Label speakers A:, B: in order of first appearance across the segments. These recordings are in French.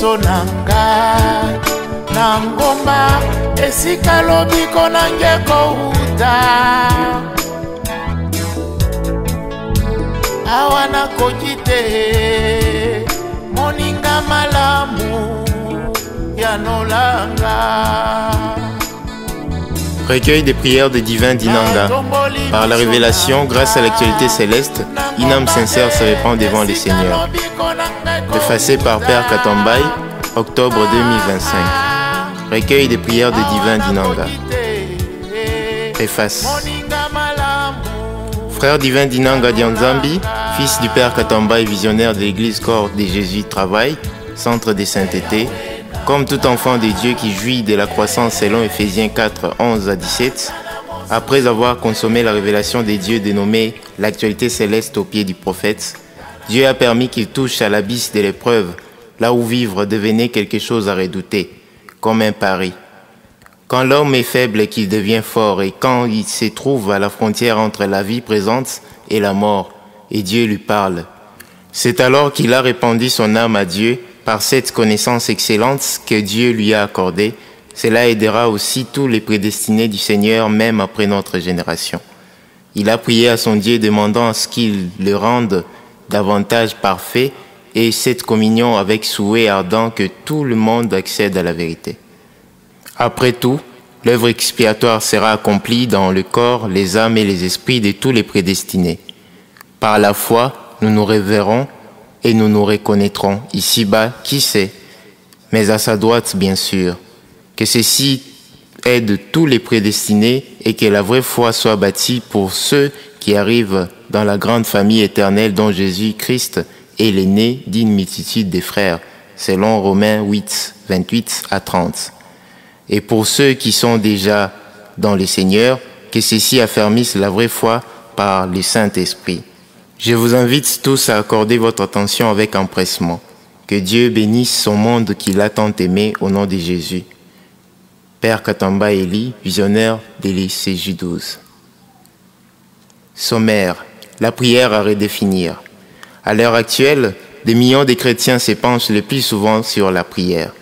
A: liboso nanga na ngomba esika lobiko nange kouta awa nakoki te moninga malamu ya nolanga.
B: Recueil des prières de divin d'Inanga. Par la révélation, grâce à l'actualité céleste, une âme sincère se répand devant le Seigneur. Préfacé par Père Katambai, octobre 2025. Recueil des prières de divin d'Inanga. Préface. Frère divin d'Inanga Dianzambi, fils du Père Katambai, visionnaire de l'Église Corps des Jésuites Travail, centre de sainteté, comme tout enfant de Dieu qui jouit de la croissance selon Ephésiens 4, 11 à 17, après avoir consommé la révélation des dieux dénommée l'actualité céleste au pied du prophète, Dieu a permis qu'il touche à l'abysse de l'épreuve, là où vivre devenait quelque chose à redouter, comme un pari. Quand l'homme est faible et qu'il devient fort, et quand il se trouve à la frontière entre la vie présente et la mort, et Dieu lui parle, c'est alors qu'il a répandu son âme à Dieu. Par cette connaissance excellente que Dieu lui a accordée, cela aidera aussi tous les prédestinés du Seigneur, même après notre génération. Il a prié à son Dieu demandant à ce qu'il le rende davantage parfait et cette communion avec souhait ardent que tout le monde accède à la vérité. Après tout, l'œuvre expiatoire sera accomplie dans le corps, les âmes et les esprits de tous les prédestinés. Par la foi, nous nous révérons et nous nous reconnaîtrons ici-bas, qui sait, mais à sa droite bien sûr, que ceci aide tous les prédestinés et que la vraie foi soit bâtie pour ceux qui arrivent dans la grande famille éternelle dont Jésus-Christ est l'aîné d'une multitude de frères, selon Romains 8, 28 à 30. Et pour ceux qui sont déjà dans le Seigneur, que ceci affermisse la vraie foi par le Saint-Esprit. Je vous invite tous à accorder votre attention avec empressement. Que Dieu bénisse son monde qu'il a tant aimé au nom de Jésus. Père Katamba Eli, visionnaire de l'ICJ 12. Sommaire, la prière à redéfinir. À l'heure actuelle, des millions de chrétiens se penchent le plus souvent sur la prière.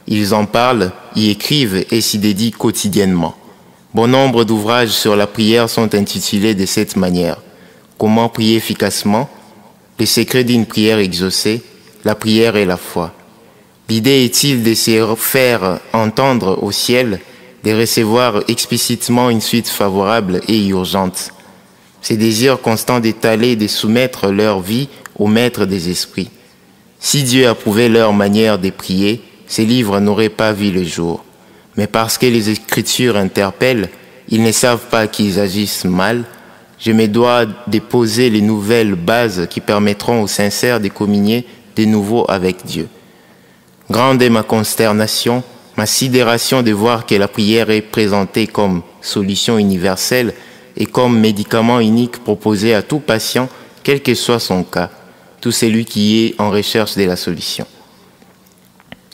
B: Ils en parlent, y écrivent et s'y dédient quotidiennement. Bon nombre d'ouvrages sur la prière sont intitulés de cette manière. Comment prier efficacement? Le secret d'une prière exaucée, la prière et la foi. L'idée est-il de se faire entendre au ciel, de recevoir explicitement une suite favorable et urgente. Ces désirs constants d'étaler et de soumettre leur vie au maître des esprits. Si Dieu approuvait leur manière de prier, ces livres n'auraient pas vu le jour. Mais parce que les Écritures interpellent, ils ne savent pas qu'ils agissent mal. Je me dois de poser les nouvelles bases qui permettront aux sincères de communier de nouveau avec Dieu. Grande est ma consternation, ma sidération de voir que la prière est présentée comme solution universelle et comme médicament unique proposé à tout patient, quel que soit son cas, tout celui qui est en recherche de la solution.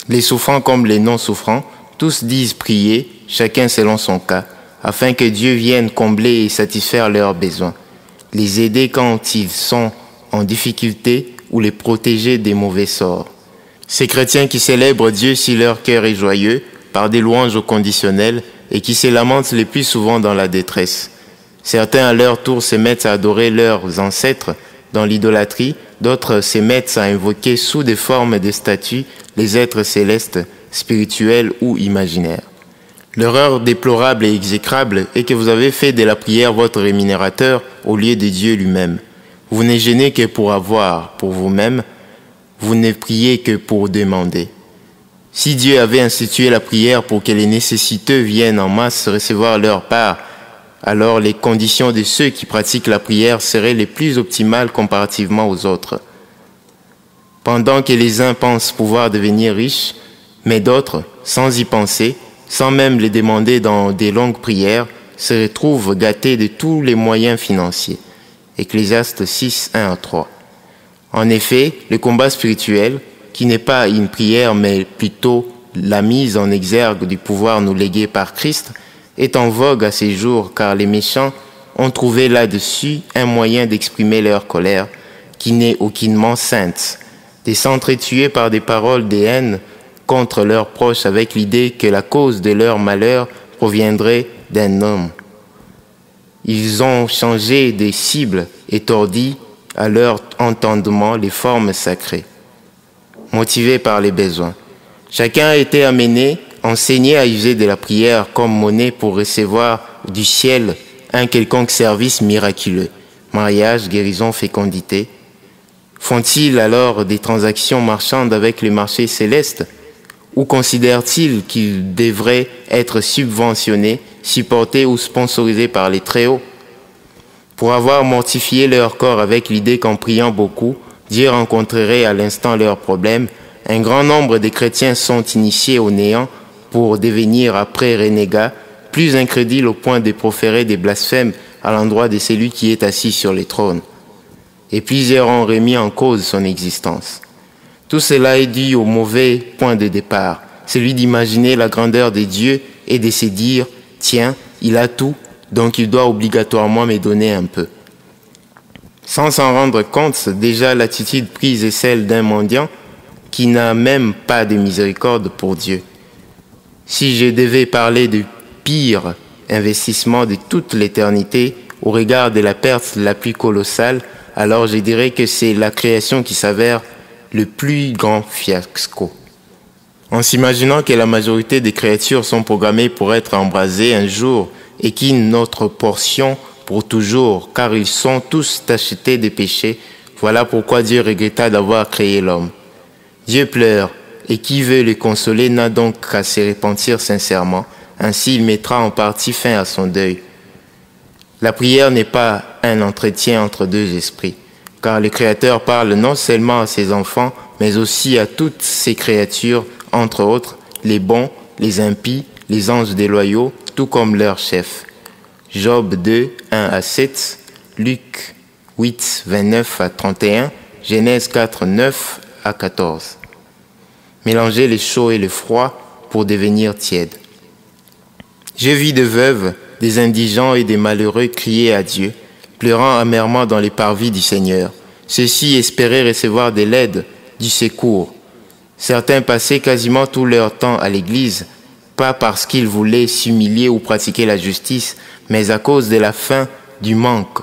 B: Les souffrants comme les non-souffrants, tous disent prier, chacun selon son cas, afin que Dieu vienne combler et satisfaire leurs besoins, les aider quand ils sont en difficulté ou les protéger des mauvais sorts. Ces chrétiens qui célèbrent Dieu si leur cœur est joyeux, par des louanges au conditionnel, et qui se lamentent le plus souvent dans la détresse. Certains à leur tour se mettent à adorer leurs ancêtres dans l'idolâtrie, d'autres se mettent à invoquer sous des formes de statues les êtres célestes, spirituels ou imaginaires. L'erreur déplorable et exécrable est que vous avez fait de la prière votre rémunérateur au lieu de Dieu lui-même. Vous ne gênez que pour avoir, pour vous-même, vous ne priez que pour demander. Si Dieu avait institué la prière pour que les nécessiteux viennent en masse recevoir leur part, alors les conditions de ceux qui pratiquent la prière seraient les plus optimales comparativement aux autres. Pendant que les uns pensent pouvoir devenir riches, mais d'autres, sans y penser, sans même les demander dans des longues prières, se retrouvent gâtés de tous les moyens financiers. Ecclésiaste 6, 1 à 3. En effet, le combat spirituel, qui n'est pas une prière mais plutôt la mise en exergue du pouvoir nous légué par Christ, est en vogue à ces jours car les méchants ont trouvé là-dessus un moyen d'exprimer leur colère qui n'est aucunement sainte, de s'entretuer par des paroles de haine contre leurs proches avec l'idée que la cause de leur malheur proviendrait d'un homme. Ils ont changé des cibles et tordi à leur entendement les formes sacrées. Motivés par les besoins, chacun a été amené, enseigné à user de la prière comme monnaie pour recevoir du ciel un quelconque service miraculeux, mariage, guérison, fécondité. Font-ils alors des transactions marchandes avec les marchés célestes? Ou considèrent-ils qu'ils devraient être subventionnés, supportés ou sponsorisés par les Très-Hauts? Pour avoir mortifié leur corps avec l'idée qu'en priant beaucoup, Dieu rencontrerait à l'instant leurs problèmes, un grand nombre de chrétiens sont initiés au néant pour devenir après renégats, plus incrédules au point de proférer des blasphèmes à l'endroit de celui qui est assis sur les trônes. Et plusieurs ont remis en cause son existence. Tout cela est dû au mauvais point de départ, celui d'imaginer la grandeur de Dieu et de se dire « Tiens, il a tout, donc il doit obligatoirement me donner un peu ». Sans s'en rendre compte, déjà l'attitude prise est celle d'un mendiant qui n'a même pas de miséricorde pour Dieu. Si je devais parler du pire investissement de toute l'éternité au regard de la perte la plus colossale, alors je dirais que c'est la création qui s'avère le plus grand fiasco. En s'imaginant que la majorité des créatures sont programmées pour être embrasées un jour et qu'une notre portion pour toujours, car ils sont tous tachetés de péché, voilà pourquoi Dieu regretta d'avoir créé l'homme. Dieu pleure, et qui veut le consoler n'a donc qu'à se repentir sincèrement, ainsi il mettra en partie fin à son deuil. La prière n'est pas un entretien entre deux esprits, car le Créateur parle non seulement à ses enfants, mais aussi à toutes ses créatures, entre autres les bons, les impies, les anges déloyaux, tout comme leur chef. Job 2, 1 à 7, Luc 8, 29 à 31, Genèse 4, 9 à 14. Mélangez le chaud et le froid pour devenir tiède. J'ai vu des veuves, des indigents et des malheureux crier à Dieu, pleurant amèrement dans les parvis du Seigneur. Ceux-ci espéraient recevoir de l'aide, du secours. Certains passaient quasiment tout leur temps à l'église, pas parce qu'ils voulaient s'humilier ou pratiquer la justice, mais à cause de la faim, du manque.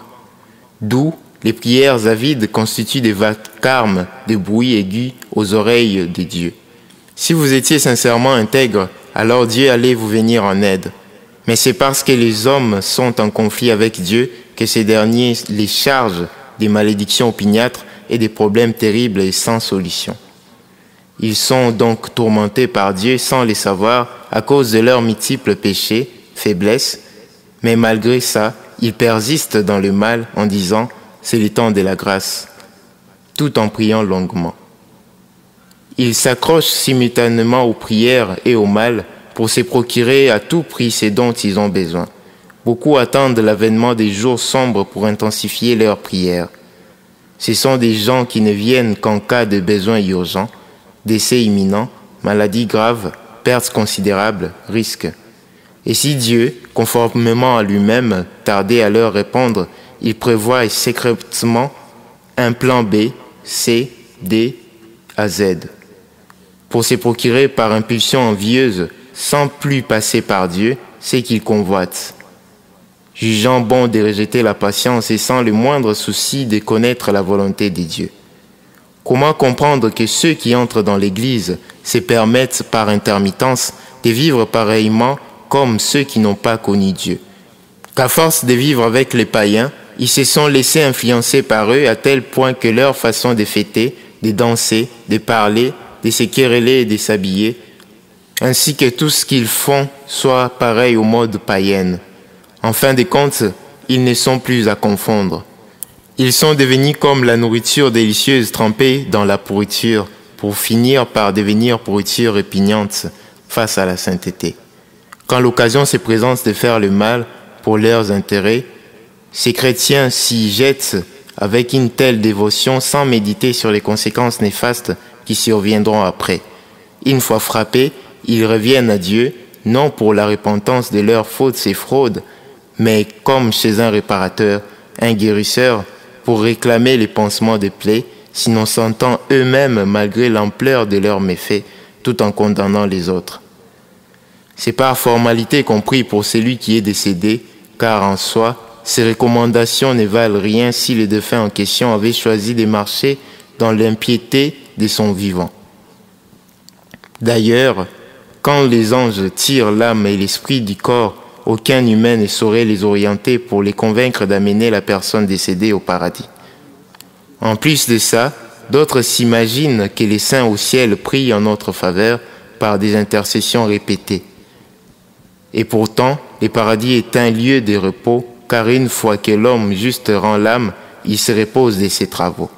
B: D'où les prières avides constituent des vacarmes de bruit aigu aux oreilles de Dieu. Si vous étiez sincèrement intègre, alors Dieu allait vous venir en aide. Mais c'est parce que les hommes sont en conflit avec Dieu que ces derniers les chargent des malédictions opiniâtres et des problèmes terribles et sans solution. Ils sont donc tourmentés par Dieu sans le savoir à cause de leurs multiples péchés, faiblesses, mais malgré ça, ils persistent dans le mal en disant « c'est le temps de la grâce », tout en priant longuement. Ils s'accrochent simultanément aux prières et au mal pour se procurer à tout prix ce dont ils ont besoin. Beaucoup attendent l'avènement des jours sombres pour intensifier leurs prières. Ce sont des gens qui ne viennent qu'en cas de besoin urgent, décès imminent, maladie grave, pertes considérables, risques. Et si Dieu, conformément à lui-même, tardait à leur répondre, il prévoit secrètement un plan B, C, D à Z, pour se procurer par impulsion envieuse, sans plus passer par Dieu, ce qu'ils convoitent. Jugeant bon de rejeter la patience et sans le moindre souci de connaître la volonté de Dieu. Comment comprendre que ceux qui entrent dans l'Église se permettent par intermittence de vivre pareillement comme ceux qui n'ont pas connu Dieu? Qu'à force de vivre avec les païens, ils se sont laissés influencer par eux à tel point que leur façon de fêter, de danser, de parler, de se quereller et de s'habiller, ainsi que tout ce qu'ils font, soit pareil au mode païenne. En fin de compte, ils ne sont plus à confondre. Ils sont devenus comme la nourriture délicieuse trempée dans la pourriture, pour finir par devenir pourriture répugnante face à la sainteté. Quand l'occasion se présente de faire le mal pour leurs intérêts, ces chrétiens s'y jettent avec une telle dévotion sans méditer sur les conséquences néfastes qui surviendront après. Une fois frappés, ils reviennent à Dieu, non pour la repentance de leurs fautes et fraudes, mais comme chez un réparateur, un guérisseur, pour réclamer les pansements des plaies, s'innocentants eux-mêmes malgré l'ampleur de leurs méfaits, tout en condamnant les autres. C'est par formalité compris pour celui qui est décédé, car en soi, ces recommandations ne valent rien si le défunt en question avait choisi de marcher dans l'impiété de son vivant. D'ailleurs, quand les anges tirent l'âme et l'esprit du corps, aucun humain ne saurait les orienter pour les convaincre d'amener la personne décédée au paradis. En plus de ça, d'autres s'imaginent que les saints au ciel prient en notre faveur par des intercessions répétées. Et pourtant, le paradis est un lieu de repos, car une fois que l'homme juste rend l'âme, il se repose de ses travaux.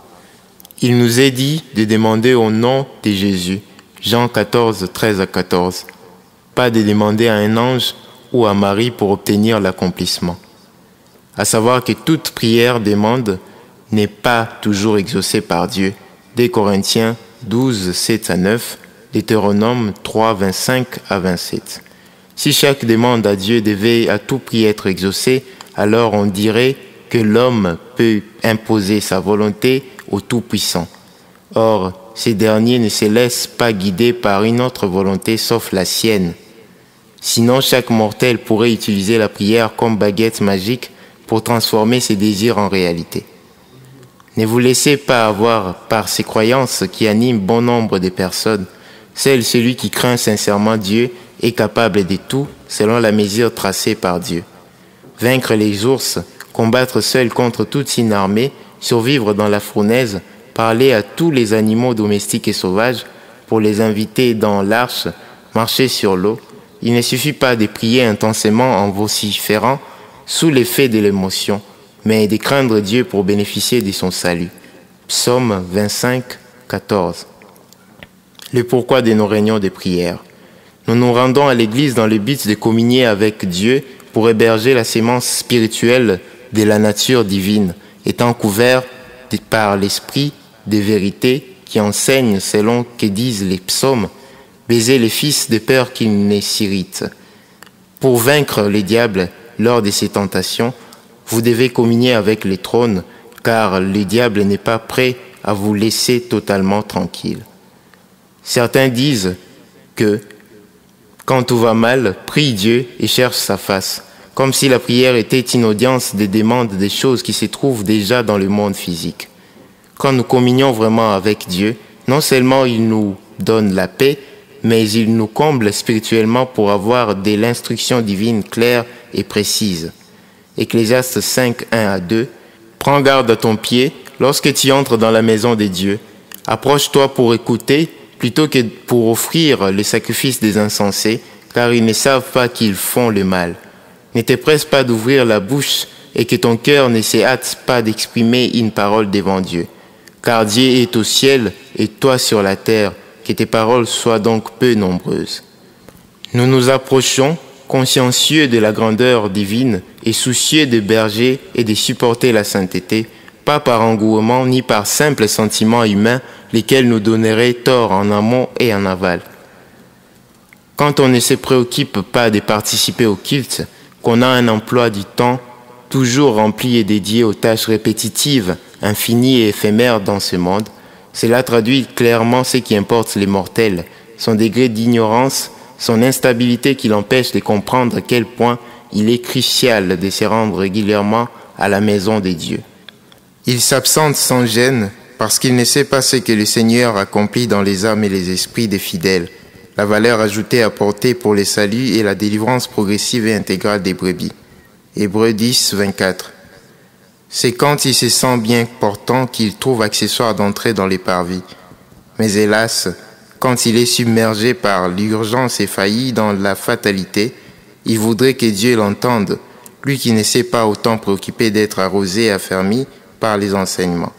B: Il nous est dit de demander au nom de Jésus, Jean 14, 13 à 14, pas de demander à un ange ou à Marie pour obtenir l'accomplissement. À savoir que toute prière demande n'est pas toujours exaucée par Dieu. 2 Corinthiens 12, 7 à 9, Deutéronome 3, 25 à 27. Si chaque demande à Dieu devait à tout prix être exaucée, alors on dirait que l'homme peut imposer sa volonté au Tout-Puissant. Or, ces derniers ne se laissent pas guider par une autre volonté sauf la sienne. Sinon, chaque mortel pourrait utiliser la prière comme baguette magique pour transformer ses désirs en réalité. Ne vous laissez pas avoir par ces croyances qui animent bon nombre de personnes. Seul celui qui craint sincèrement Dieu est capable de tout selon la mesure tracée par Dieu. Vaincre les ours, combattre seul contre toute une armée, survivre dans la fournaise, parler à tous les animaux domestiques et sauvages pour les inviter dans l'arche, marcher sur l'eau. Il ne suffit pas de prier intensément en vociférant sous l'effet de l'émotion, mais de craindre Dieu pour bénéficier de son salut. Psaume 25, 14. Le pourquoi de nos réunions de prière. Nous nous rendons à l'église dans le but de communier avec Dieu pour héberger la sémence spirituelle de la nature divine, étant couvert par l'esprit des vérités qui enseigne selon que disent les psaumes, baiser les fils de peur qu'ils ne s'irritent. Pour vaincre les diables lors de ces tentations, vous devez communier avec les trônes, car le diable n'est pas prêt à vous laisser totalement tranquille. Certains disent que quand tout va mal, prie Dieu et cherche sa face, comme si la prière était une audience des demandes des choses qui se trouvent déjà dans le monde physique. Quand nous communions vraiment avec Dieu, non seulement il nous donne la paix, mais il nous comble spirituellement pour avoir de l'instruction divine claire et précise. Ecclésiaste 5, 1 à 2. Prends garde à ton pied lorsque tu entres dans la maison de Dieu. Approche-toi pour écouter plutôt que pour offrir le sacrifice des insensés, car ils ne savent pas qu'ils font le mal. Ne te presse pas d'ouvrir la bouche et que ton cœur ne se hâte pas d'exprimer une parole devant Dieu. Car Dieu est au ciel et toi sur la terre, que tes paroles soient donc peu nombreuses. Nous nous approchons, consciencieux de la grandeur divine et soucieux de berger et de supporter la sainteté, pas par engouement ni par simple sentiment humain, lesquels nous donneraient tort en amont et en aval. Quand on ne se préoccupe pas de participer au culte, qu'on a un emploi du temps toujours rempli et dédié aux tâches répétitives, infinies et éphémères dans ce monde, cela traduit clairement ce qui importe les mortels, son degré d'ignorance, son instabilité qui l'empêche de comprendre à quel point il est crucial de se rendre régulièrement à la maison de Dieu. Il s'absente sans gêne parce qu'il ne sait pas ce que le Seigneur accomplit dans les âmes et les esprits des fidèles, la valeur ajoutée apportée pour les saluts et la délivrance progressive et intégrale des brebis. Hébreux 10, 24. C'est quand il se sent bien portant qu'il trouve accessoire d'entrer dans les parvis. Mais hélas, quand il est submergé par l'urgence et failli dans la fatalité, il voudrait que Dieu l'entende, lui qui ne s'est pas autant préoccupé d'être arrosé et affermi par les enseignements.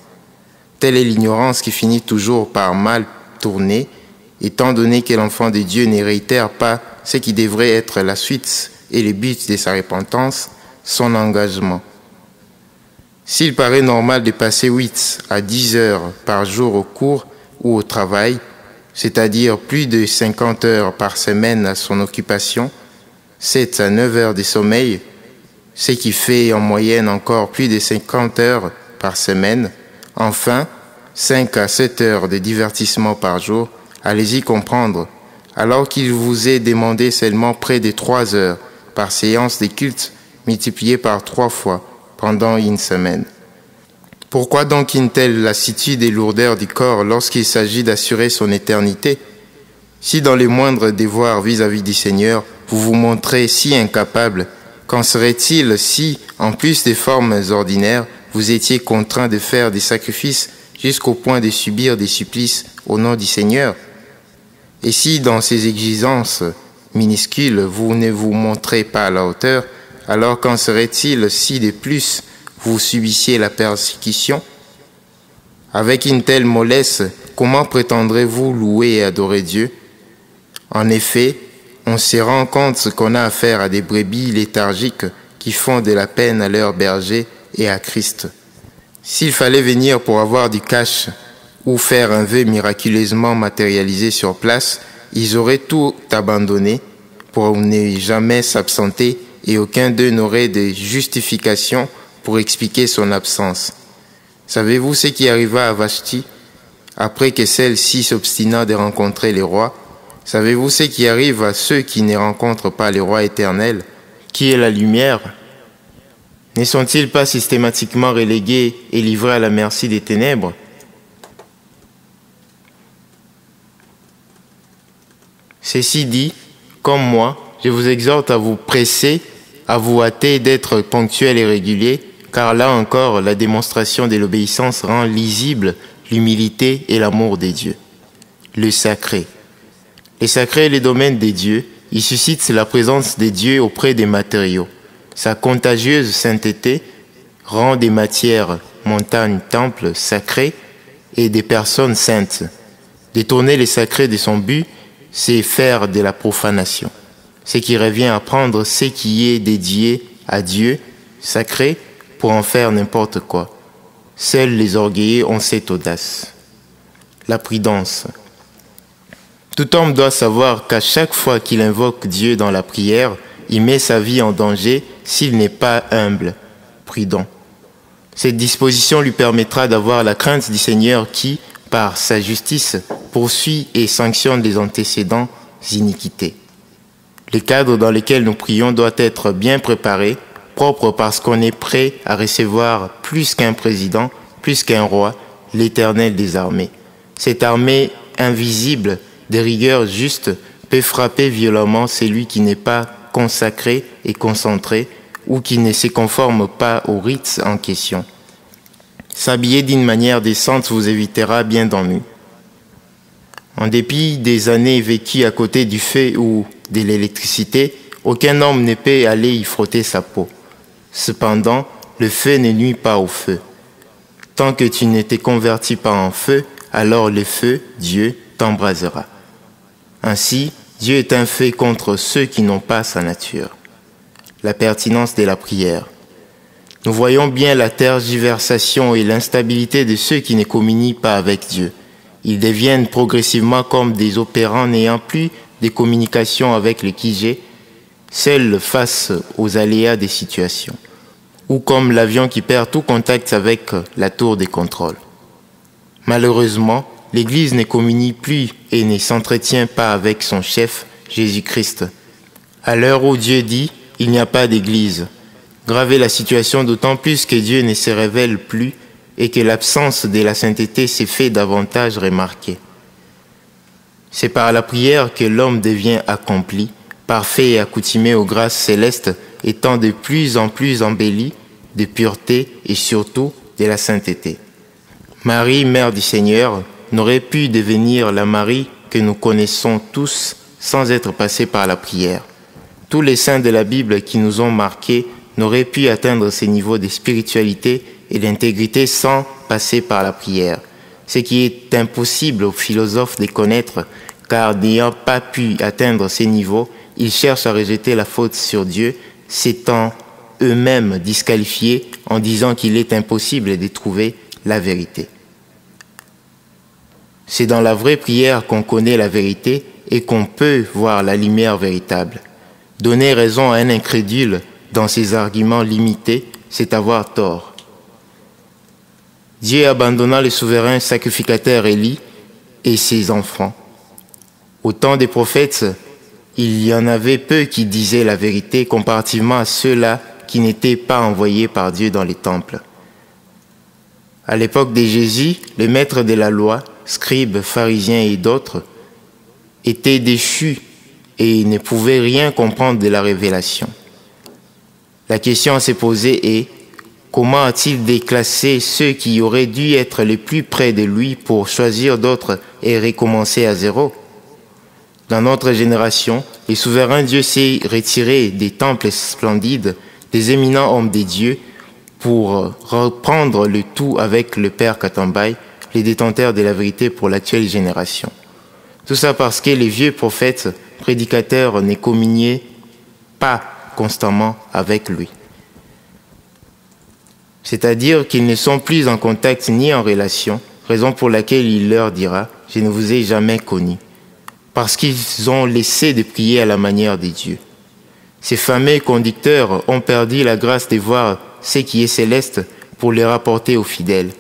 B: Telle est l'ignorance qui finit toujours par mal tourner, étant donné que l'enfant de Dieu ne réitère pas ce qui devrait être la suite et le but de sa repentance, son engagement. S'il paraît normal de passer 8 à 10 heures par jour au cours ou au travail, c'est-à-dire plus de 50 heures par semaine à son occupation, 7 à 9 heures de sommeil, ce qui fait en moyenne encore plus de 50 heures par semaine, enfin 5 à 7 heures de divertissement par jour, Allez-y comprendre. Alors qu'il vous est demandé seulement près de 3 heures par séance des cultes, multipliées par 3 fois pendant une semaine. Pourquoi donc une telle lassitude et lourdeur du corps lorsqu'il s'agit d'assurer son éternité? Si dans les moindres devoirs vis-à-vis du Seigneur, vous vous montrez si incapable, qu'en serait-il si, en plus des formes ordinaires, vous étiez contraint de faire des sacrifices jusqu'au point de subir des supplices au nom du Seigneur? Et si dans ces exigences minuscules, vous ne vous montrez pas à la hauteur, alors qu'en serait-il si de plus vous subissiez la persécution? Avec une telle mollesse, comment prétendrez-vous louer et adorer Dieu? En effet, on se rend compte qu'on a affaire à des brebis léthargiques qui font de la peine à leur berger et à Christ. S'il fallait venir pour avoir du cash ou faire un vœu miraculeusement matérialisé sur place, ils auraient tout abandonné pour ne jamais s'absenter et aucun d'eux n'aurait de justification pour expliquer son absence. Savez-vous ce qui arriva à Vashti après que celle-ci s'obstina de rencontrer les rois? Savez-vous ce qui arrive à ceux qui ne rencontrent pas les rois éternels? Qui est la lumière? Ne sont-ils pas systématiquement relégués et livrés à la merci des ténèbres? Ceci dit, comme moi, je vous exhorte à vous presser, à vous hâter d'être ponctuel et régulier, car là encore, la démonstration de l'obéissance rend lisible l'humilité et l'amour des dieux. Le sacré. Les sacrés et les domaines des dieux, ils suscitent la présence des dieux auprès des matériaux. Sa contagieuse sainteté rend des matières, montagnes, temples sacrés et des personnes saintes. Détourner les sacrés de son but, c'est faire de la profanation. Ce qui revient à prendre ce qui est dédié à Dieu, sacré, pour en faire n'importe quoi. Seuls les orgueilleux ont cette audace. La prudence. Tout homme doit savoir qu'à chaque fois qu'il invoque Dieu dans la prière, il met sa vie en danger s'il n'est pas humble, prudent. Cette disposition lui permettra d'avoir la crainte du Seigneur qui, par sa justice, poursuit et sanctionne les antécédents iniquités. Le cadre dans lequel nous prions doit être bien préparé, propre parce qu'on est prêt à recevoir plus qu'un président, plus qu'un roi, l'Éternel des armées. Cette armée invisible, de rigueur juste, peut frapper violemment celui qui n'est pas consacré et concentré ou qui ne se conforme pas aux rites en question. S'habiller d'une manière décente vous évitera bien d'ennuis. En dépit des années vécues à côté du feu ou de l'électricité, aucun homme ne peut aller y frotter sa peau. Cependant, le feu ne nuit pas au feu. Tant que tu ne te convertis pas en feu, alors le feu, Dieu, t'embrasera. Ainsi, Dieu est un feu contre ceux qui n'ont pas sa nature. La pertinence de la prière. Nous voyons bien la tergiversation et l'instabilité de ceux qui ne communient pas avec Dieu. Ils deviennent progressivement comme des opérants n'ayant plus de communication avec le Kijé, seuls face aux aléas des situations, ou comme l'avion qui perd tout contact avec la tour des contrôles. Malheureusement, l'Église ne communie plus et ne s'entretient pas avec son chef, Jésus-Christ. À l'heure où Dieu dit « il n'y a pas d'Église », gravez la situation d'autant plus que Dieu ne se révèle plus et que l'absence de la sainteté s'est fait davantage remarquer. C'est par la prière que l'homme devient accompli, parfait et accoutumé aux grâces célestes, étant de plus en plus embelli de pureté et surtout de la sainteté. Marie, mère du Seigneur, n'aurait pu devenir la Marie que nous connaissons tous sans être passée par la prière. Tous les saints de la Bible qui nous ont marqués n'auraient pu atteindre ces niveaux de spiritualité et d'intégrité sans passer par la prière. Ce qui est impossible aux philosophes de connaître, car n'ayant pas pu atteindre ces niveaux, ils cherchent à rejeter la faute sur Dieu, s'étant eux-mêmes disqualifiés en disant qu'il est impossible de trouver la vérité. C'est dans la vraie prière qu'on connaît la vérité et qu'on peut voir la lumière véritable. Donner raison à un incrédule dans ses arguments limités, c'est avoir tort. Dieu abandonna le souverain sacrificateur Élie et ses enfants. Au temps des prophètes, il y en avait peu qui disaient la vérité comparativement à ceux-là qui n'étaient pas envoyés par Dieu dans les temples. À l'époque de Jésus, les maîtres de la loi, scribes, pharisiens et d'autres, étaient déchus et ne pouvaient rien comprendre de la révélation. La question à se poser est: comment a-t-il déclassé ceux qui auraient dû être les plus près de lui pour choisir d'autres et recommencer à zéro? Dans notre génération, le souverain Dieu s'est retiré des temples splendides, des éminents hommes des dieux, pour reprendre le tout avec le Père Katambai, les détenteurs de la vérité pour l'actuelle génération. Tout ça parce que les vieux prophètes, prédicateurs, ne communiaient pas constamment avec lui. C'est-à-dire qu'ils ne sont plus en contact ni en relation, raison pour laquelle il leur dira « Je ne vous ai jamais connu », parce qu'ils ont laissé de prier à la manière des dieux. Ces fameux conducteurs ont perdu la grâce de voir ce qui est céleste pour les rapporter aux fidèles.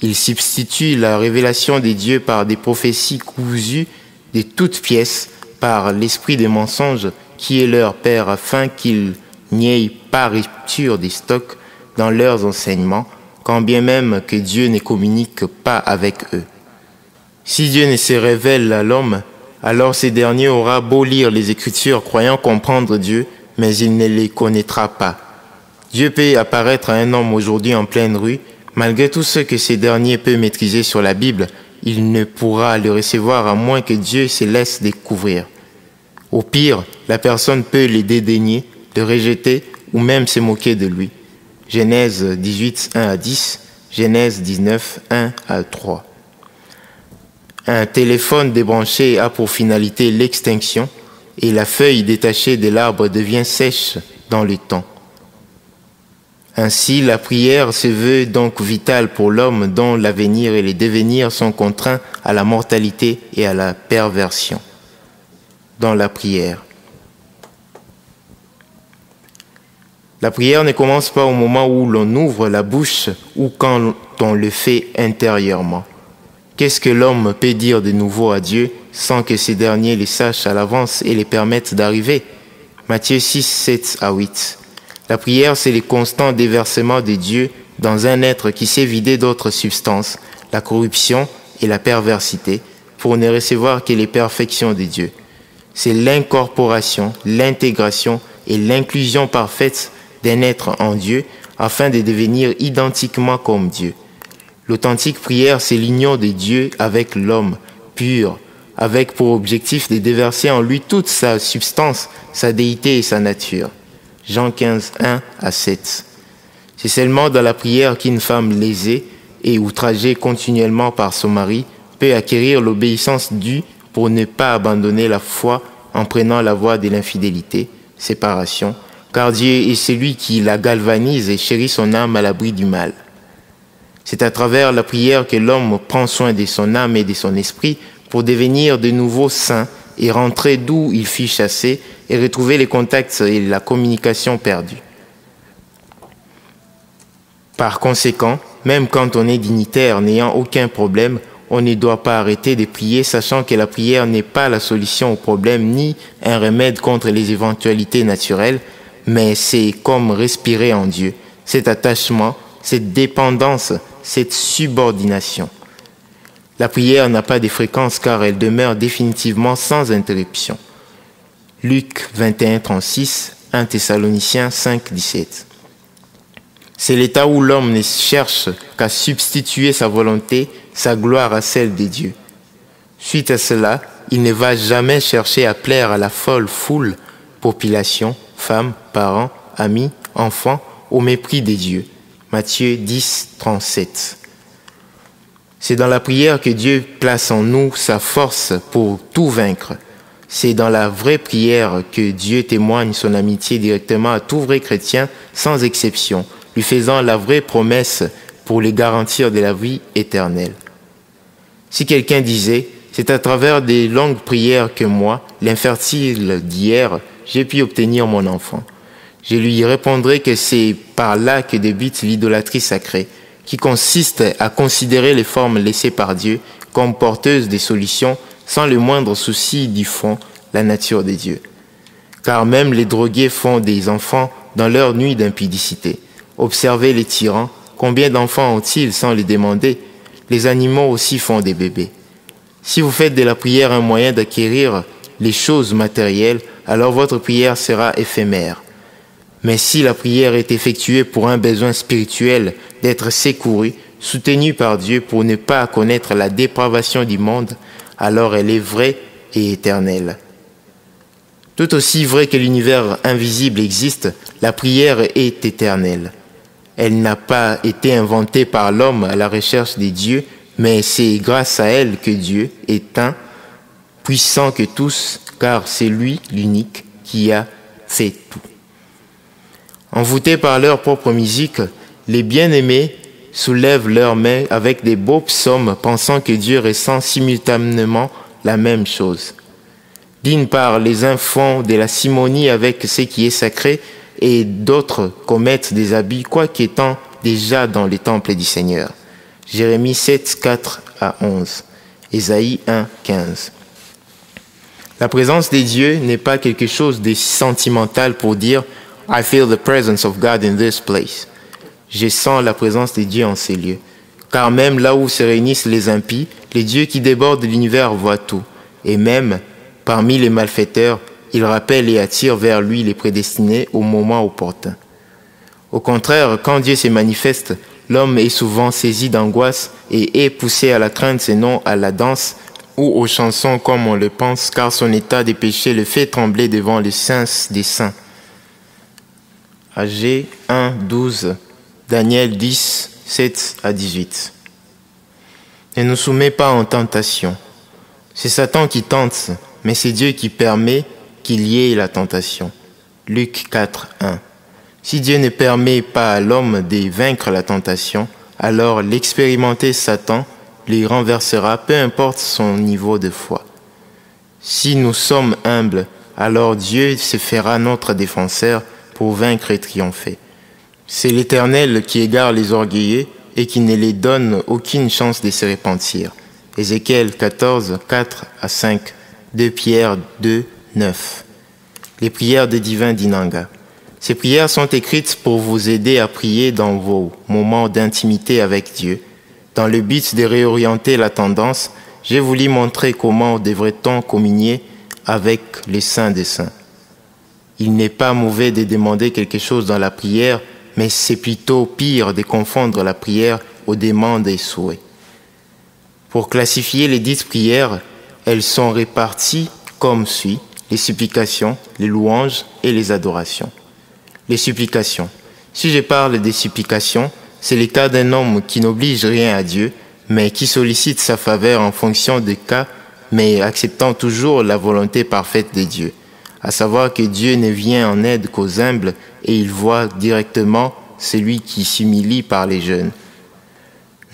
B: Ils substituent la révélation des dieux par des prophéties cousues de toutes pièces par l'esprit des mensonges qui est leur père, afin qu'il n'y ait pas rupture des stocks dans leurs enseignements, quand bien même que Dieu ne communique pas avec eux. Si Dieu ne se révèle à l'homme, alors ce dernier aura beau lire les Écritures croyant comprendre Dieu, mais il ne les connaîtra pas. Dieu peut apparaître à un homme aujourd'hui en pleine rue, malgré tout ce que ce dernier peut maîtriser sur la Bible, il ne pourra le recevoir à moins que Dieu se laisse découvrir. Au pire, la personne peut le dédaigner, le rejeter ou même se moquer de lui. Genèse 18, 1 à 10, Genèse 19, 1 à 3. Un téléphone débranché a pour finalité l'extinction et la feuille détachée de l'arbre devient sèche dans le temps. Ainsi, la prière se veut donc vitale pour l'homme dont l'avenir et les devenirs sont contraints à la mortalité et à la perversion. Dans la prière. La prière ne commence pas au moment où l'on ouvre la bouche ou quand on le fait intérieurement. Qu'est-ce que l'homme peut dire de nouveau à Dieu sans que ces derniers les sachent à l'avance et les permettent d'arriver? Matthieu 6, 7 à 8. La prière, c'est le constant déversement de Dieu dans un être qui s'est vidé d'autres substances, la corruption et la perversité, pour ne recevoir que les perfections de Dieu. C'est l'incorporation, l'intégration et l'inclusion parfaite d'un être en Dieu afin de devenir identiquement comme Dieu. L'authentique prière, c'est l'union de Dieu avec l'homme, pur, avec pour objectif de déverser en lui toute sa substance, sa déité et sa nature. Jean 15, 1 à 7. C'est seulement dans la prière qu'une femme lésée et outragée continuellement par son mari peut acquérir l'obéissance due pour ne pas abandonner la foi en prenant la voie de l'infidélité, séparation, car Dieu est celui qui la galvanise et chérit son âme à l'abri du mal. C'est à travers la prière que l'homme prend soin de son âme et de son esprit pour devenir de nouveau saint et rentrer d'où il fut chassé et retrouver les contacts et la communication perdus. Par conséquent, même quand on est dignitaire n'ayant aucun problème, on ne doit pas arrêter de prier, sachant que la prière n'est pas la solution au problème ni un remède contre les éventualités naturelles, mais c'est comme respirer en Dieu, cet attachement, cette dépendance, cette subordination. La prière n'a pas de fréquence car elle demeure définitivement sans interruption. Luc 21, 36, 1 Thessaloniciens 5, 17. C'est l'état où l'homme ne cherche qu'à substituer sa volonté, sa gloire à celle de Dieu. Suite à cela, il ne va jamais chercher à plaire à la folle foule, population, femmes, parents, amis, enfants, au mépris des dieux. Matthieu 10, 37. C'est dans la prière que Dieu place en nous sa force pour tout vaincre. C'est dans la vraie prière que Dieu témoigne son amitié directement à tout vrai chrétien, sans exception, lui faisant la vraie promesse pour les garantir de la vie éternelle. Si quelqu'un disait, c'est à travers des longues prières que moi, l'infertile d'hier, j'ai pu obtenir mon enfant. Je lui répondrai que c'est par là que débute l'idolâtrie sacrée, qui consiste à considérer les formes laissées par Dieu comme porteuses des solutions sans le moindre souci du fond, la nature de Dieu. Car même les drogués font des enfants dans leur nuit d'impudicité. Observez les tyrans, combien d'enfants ont-ils sans les demander? Les animaux aussi font des bébés. Si vous faites de la prière un moyen d'acquérir les choses matérielles, alors votre prière sera éphémère. Mais si la prière est effectuée pour un besoin spirituel d'être secouru, soutenu par Dieu pour ne pas connaître la dépravation du monde, alors elle est vraie et éternelle. Tout aussi vrai que l'univers invisible existe, la prière est éternelle. Elle n'a pas été inventée par l'homme à la recherche des dieux, mais c'est grâce à elle que Dieu est un, puissant que tous, car c'est lui l'unique qui a fait tout. Envoûtés par leur propre musique, les bien-aimés soulèvent leurs mains avec des beaux psaumes, pensant que Dieu ressent simultanément la même chose. D'une part, les uns font de la simonie avec ce qui est sacré, et d'autres commettent des abus, quoique étant déjà dans les temples du Seigneur. Jérémie 7, 4 à 11, Ésaïe 1, 15. La présence des dieux n'est pas quelque chose de sentimental pour dire « I feel the presence of God in this place ». Je sens la présence des dieux en ces lieux. Car même là où se réunissent les impies, les dieux qui débordent de l'univers voient tout. Et même, parmi les malfaiteurs, il rappelle et attire vers lui les prédestinés au moment opportun. Au contraire, quand Dieu se manifeste, l'homme est souvent saisi d'angoisse et est poussé à la crainte et non à la danse ou aux chansons comme on le pense, car son état de péché le fait trembler devant les saints des saints. Agé 1, 12, Daniel 10, 7 à 18. Ne nous soumets pas en tentation. C'est Satan qui tente, mais c'est Dieu qui permet qu'il y ait la tentation. Luc 4, 1. Si Dieu ne permet pas à l'homme de vaincre la tentation, alors l'expérimenté Satan les renversera, peu importe son niveau de foi. Si nous sommes humbles, alors Dieu se fera notre défenseur pour vaincre et triompher. C'est l'Éternel qui égare les orgueilleux et qui ne les donne aucune chance de se repentir. Ézéchiel 14, 4 à 5, 2 Pierre 2, 9. Les prières des divins d'Inanga. Ces prières sont écrites pour vous aider à prier dans vos moments d'intimité avec Dieu. Dans le but de réorienter la tendance, j'ai voulu montrer comment devrait-on communier avec les saints des saints. Il n'est pas mauvais de demander quelque chose dans la prière, mais c'est plutôt pire de confondre la prière aux demandes et souhaits. Pour classifier les dites prières, elles sont réparties comme suit: les supplications, les louanges et les adorations. Les supplications. Si je parle des supplications, c'est le cas d'un homme qui n'oblige rien à Dieu, mais qui sollicite sa faveur en fonction des cas, mais acceptant toujours la volonté parfaite de Dieu. À savoir que Dieu ne vient en aide qu'aux humbles et il voit directement celui qui s'humilie par les jeunes.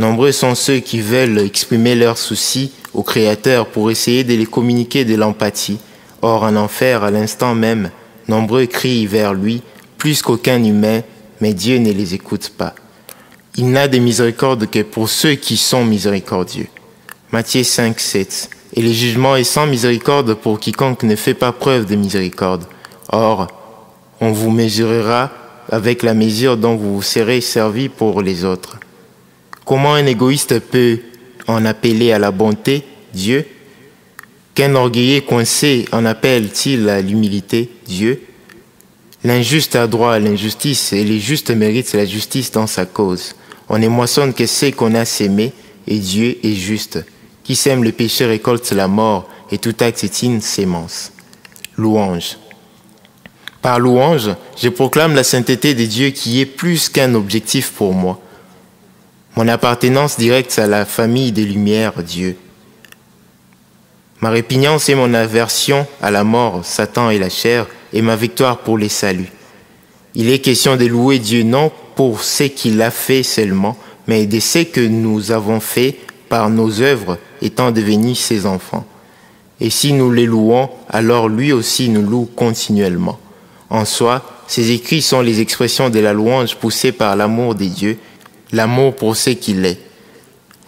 B: Nombreux sont ceux qui veulent exprimer leurs soucis au Créateur pour essayer de les communiquer de l'empathie. Or, en enfer, à l'instant même, nombreux crient vers lui, plus qu'aucun humain, mais Dieu ne les écoute pas. Il n'a de miséricorde que pour ceux qui sont miséricordieux. Matthieu 5, 7. Et le jugement est sans miséricorde pour quiconque ne fait pas preuve de miséricorde. Or, on vous mesurera avec la mesure dont vous serez servi pour les autres. Comment un égoïste peut en appeler à la bonté, Dieu? Qu'un orgueilleux coincé en appelle-t-il à l'humilité, Dieu? L'injuste a droit à l'injustice et les justes méritent la justice dans sa cause. On ne moissonne que ce qu'on a sémé et Dieu est juste. Qui sème le péché récolte la mort et tout acte est une sémence. Louange. Par louange, je proclame la sainteté de Dieu qui est plus qu'un objectif pour moi. Mon appartenance directe à la famille des Lumières, Dieu. Ma répugnance et mon aversion à la mort, Satan et la chair, et ma victoire pour les saluts. Il est question de louer Dieu non pour ce qu'il a fait seulement, mais de ce que nous avons fait par nos œuvres étant devenus ses enfants. Et si nous les louons, alors lui aussi nous loue continuellement. En soi, ces écrits sont les expressions de la louange poussée par l'amour des dieux, l'amour pour ce qu'il est.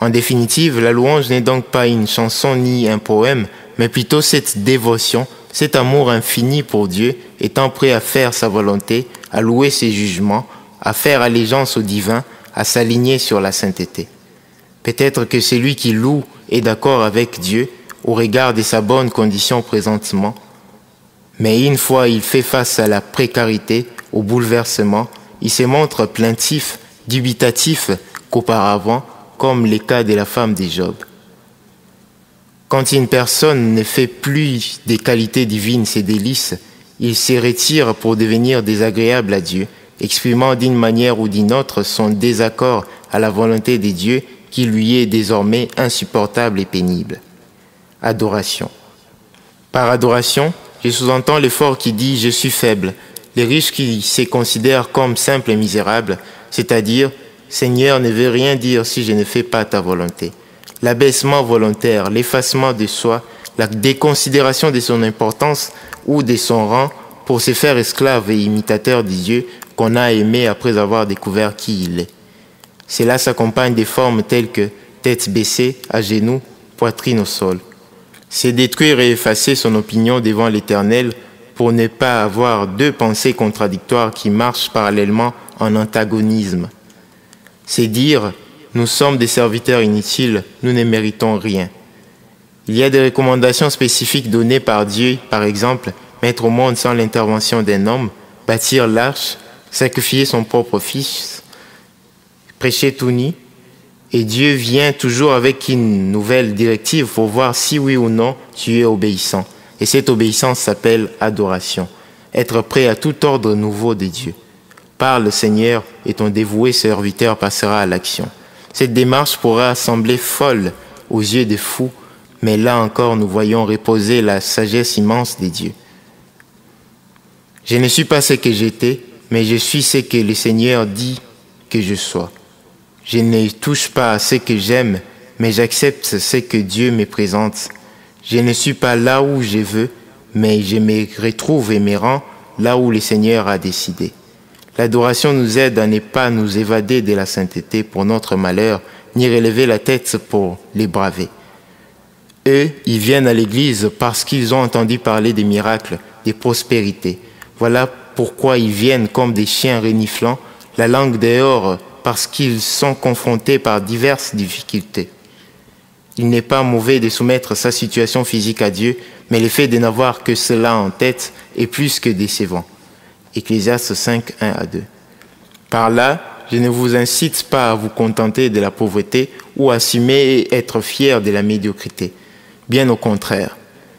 B: En définitive, la louange n'est donc pas une chanson ni un poème, mais plutôt cette dévotion, cet amour infini pour Dieu, étant prêt à faire sa volonté, à louer ses jugements, à faire allégeance au divin, à s'aligner sur la sainteté. Peut-être que celui qui loue est d'accord avec Dieu au regard de sa bonne condition présentement, mais une fois il fait face à la précarité, au bouleversement, il se montre plaintif, dubitatif qu'auparavant, comme les cas de la femme de Job. Quand une personne ne fait plus des qualités divines ses délices, il se retire pour devenir désagréable à Dieu, exprimant d'une manière ou d'une autre son désaccord à la volonté de Dieu qui lui est désormais insupportable et pénible. Adoration. Par adoration, je sous-entends l'effort qui dit « je suis faible », les riches qui se considèrent comme simples et misérables, c'est-à-dire « Seigneur ne veut rien dire si je ne fais pas ta volonté ». L'abaissement volontaire, l'effacement de soi, la déconsidération de son importance ou de son rang pour se faire esclave et imitateur de Dieu qu'on a aimé après avoir découvert qui il est. Cela s'accompagne des formes telles que tête baissée, à genoux, poitrine au sol. C'est détruire et effacer son opinion devant l'Éternel pour ne pas avoir deux pensées contradictoires qui marchent parallèlement en antagonisme. C'est dire « nous sommes des serviteurs inutiles, nous ne méritons rien ». Il y a des recommandations spécifiques données par Dieu, par exemple, mettre au monde sans l'intervention d'un homme, bâtir l'arche, sacrifier son propre fils, prêcher tout nu. Et Dieu vient toujours avec une nouvelle directive pour voir si oui ou non tu es obéissant. Et cette obéissance s'appelle adoration, être prêt à tout ordre nouveau de Dieu. Parle, Seigneur, et ton dévoué serviteur passera à l'action. Cette démarche pourra sembler folle aux yeux des fous, mais là encore nous voyons reposer la sagesse immense des dieux. Je ne suis pas ce que j'étais, mais je suis ce que le Seigneur dit que je sois. Je ne touche pas à ce que j'aime, mais j'accepte ce que Dieu me présente. Je ne suis pas là où je veux, mais je me retrouve et me rends là où le Seigneur a décidé. L'adoration nous aide à ne pas nous évader de la sainteté pour notre malheur, ni relever la tête pour les braver. Eux, ils viennent à l'église parce qu'ils ont entendu parler des miracles, des prospérités. Voilà pourquoi ils viennent comme des chiens reniflants, la langue dehors, parce qu'ils sont confrontés par diverses difficultés. Il n'est pas mauvais de soumettre sa situation physique à Dieu, mais le fait de n'avoir que cela en tête est plus que décevant. Ecclésiaste 5, 1 à 2. Par là, je ne vous incite pas à vous contenter de la pauvreté ou à assumer et être fier de la médiocrité. Bien au contraire.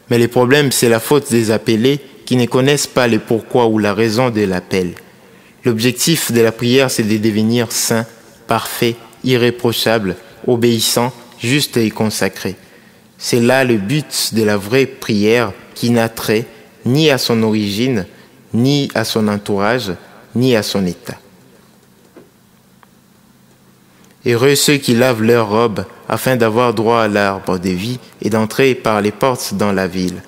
B: Mais le problème, c'est la faute des appelés qui ne connaissent pas le pourquoi ou la raison de l'appel. L'objectif de la prière, c'est de devenir saint, parfait, irréprochable, obéissant, juste et consacré. C'est là le but de la vraie prière qui n'a trait ni à son origine, ni à son entourage, ni à son état. Heureux ceux qui lavent leurs robes afin d'avoir droit à l'arbre de vie et d'entrer par les portes dans la ville.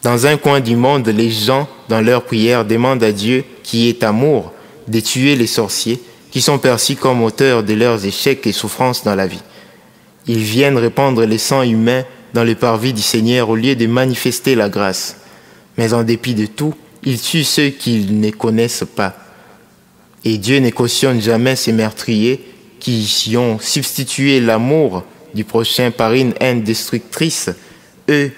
B: Dans un coin du monde, les gens, dans leur prière, demandent à Dieu, qui est amour, de tuer les sorciers, qui sont perçus comme auteurs de leurs échecs et souffrances dans la vie. Ils viennent répandre le sang humain dans le parvis du Seigneur au lieu de manifester la grâce. Mais en dépit de tout, ils tuent ceux qu'ils ne connaissent pas. Et Dieu ne cautionne jamais ces meurtriers qui y ont substitué l'amour du prochain par une haine destructrice. Eux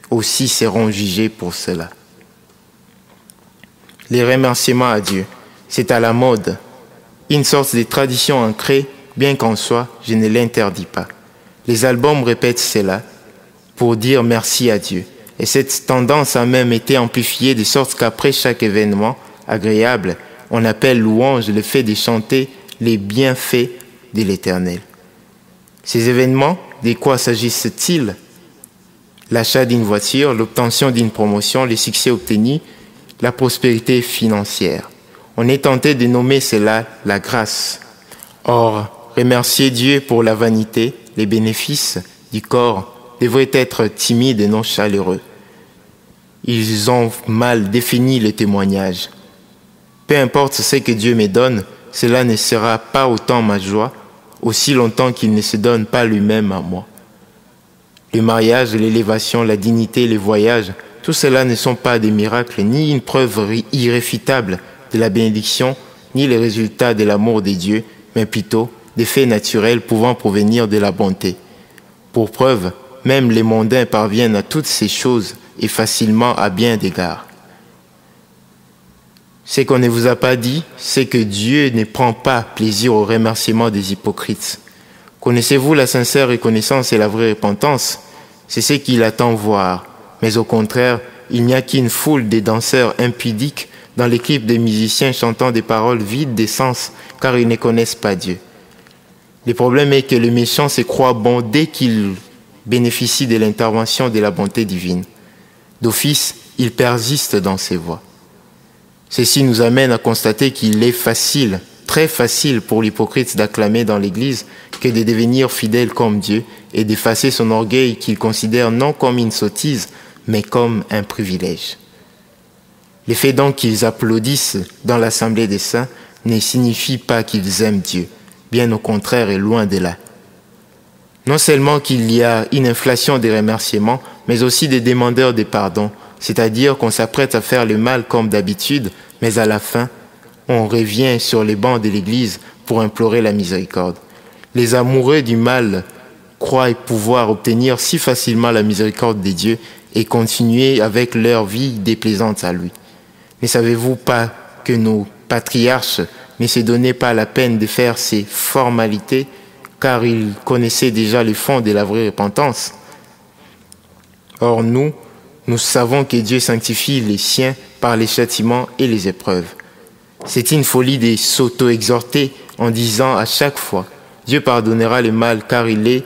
B: aussi seront jugés pour cela. Les remerciements à Dieu, c'est à la mode, une sorte de tradition ancrée, bien qu'en soi, je ne l'interdis pas. Les albums répètent cela pour dire merci à Dieu. Et cette tendance a même été amplifiée de sorte qu'après chaque événement agréable, on appelle louange le fait de chanter les bienfaits de l'Éternel. Ces événements, de quoi s'agisse-t-il? L'achat d'une voiture, l'obtention d'une promotion, les succès obtenus, la prospérité financière. On est tenté de nommer cela la grâce. Or, remercier Dieu pour la vanité, les bénéfices du corps devrait être timide et non chaleureux. Ils ont mal défini le témoignage. Peu importe ce que Dieu me donne, cela ne sera pas autant ma joie aussi longtemps qu'il ne se donne pas lui-même à moi. Le mariage, l'élévation, la dignité, les voyages, tout cela ne sont pas des miracles, ni une preuve irréfutable de la bénédiction, ni les résultats de l'amour de Dieu, mais plutôt des faits naturels pouvant provenir de la bonté. Pour preuve, même les mondains parviennent à toutes ces choses et facilement à bien d'égards. Ce qu'on ne vous a pas dit, c'est que Dieu ne prend pas plaisir au remerciement des hypocrites. Connaissez-vous la sincère reconnaissance et la vraie repentance? C'est ce qu'il attend voir. Mais au contraire, il n'y a qu'une foule de danseurs impudiques dans l'équipe des musiciens chantant des paroles vides de sens car ils ne connaissent pas Dieu. Le problème est que le méchant se croit bon dès qu'il bénéficie de l'intervention de la bonté divine. D'office, il persiste dans ses voies. Ceci nous amène à constater qu'il est facile, très facile pour l'hypocrite d'acclamer dans l'Église que de devenir fidèle comme Dieu et d'effacer son orgueil qu'il considère non comme une sottise, mais comme un privilège. Le fait donc qu'ils applaudissent dans l'assemblée des saints ne signifie pas qu'ils aiment Dieu, bien au contraire et loin de là. Non seulement qu'il y a une inflation des remerciements, mais aussi des demandeurs de pardon, c'est-à-dire qu'on s'apprête à faire le mal comme d'habitude, mais à la fin, on revient sur les bancs de l'Église pour implorer la miséricorde. Les amoureux du mal croient pouvoir obtenir si facilement la miséricorde de Dieu et continuer avec leur vie déplaisante à lui. Ne savez-vous pas que nos patriarches ne se donnaient pas la peine de faire ces formalités car ils connaissaient déjà les fonds de la vraie repentance? Or nous savons que Dieu sanctifie les siens par les châtiments et les épreuves. C'est une folie de s'auto-exhorter en disant à chaque fois « Dieu pardonnera le mal car il est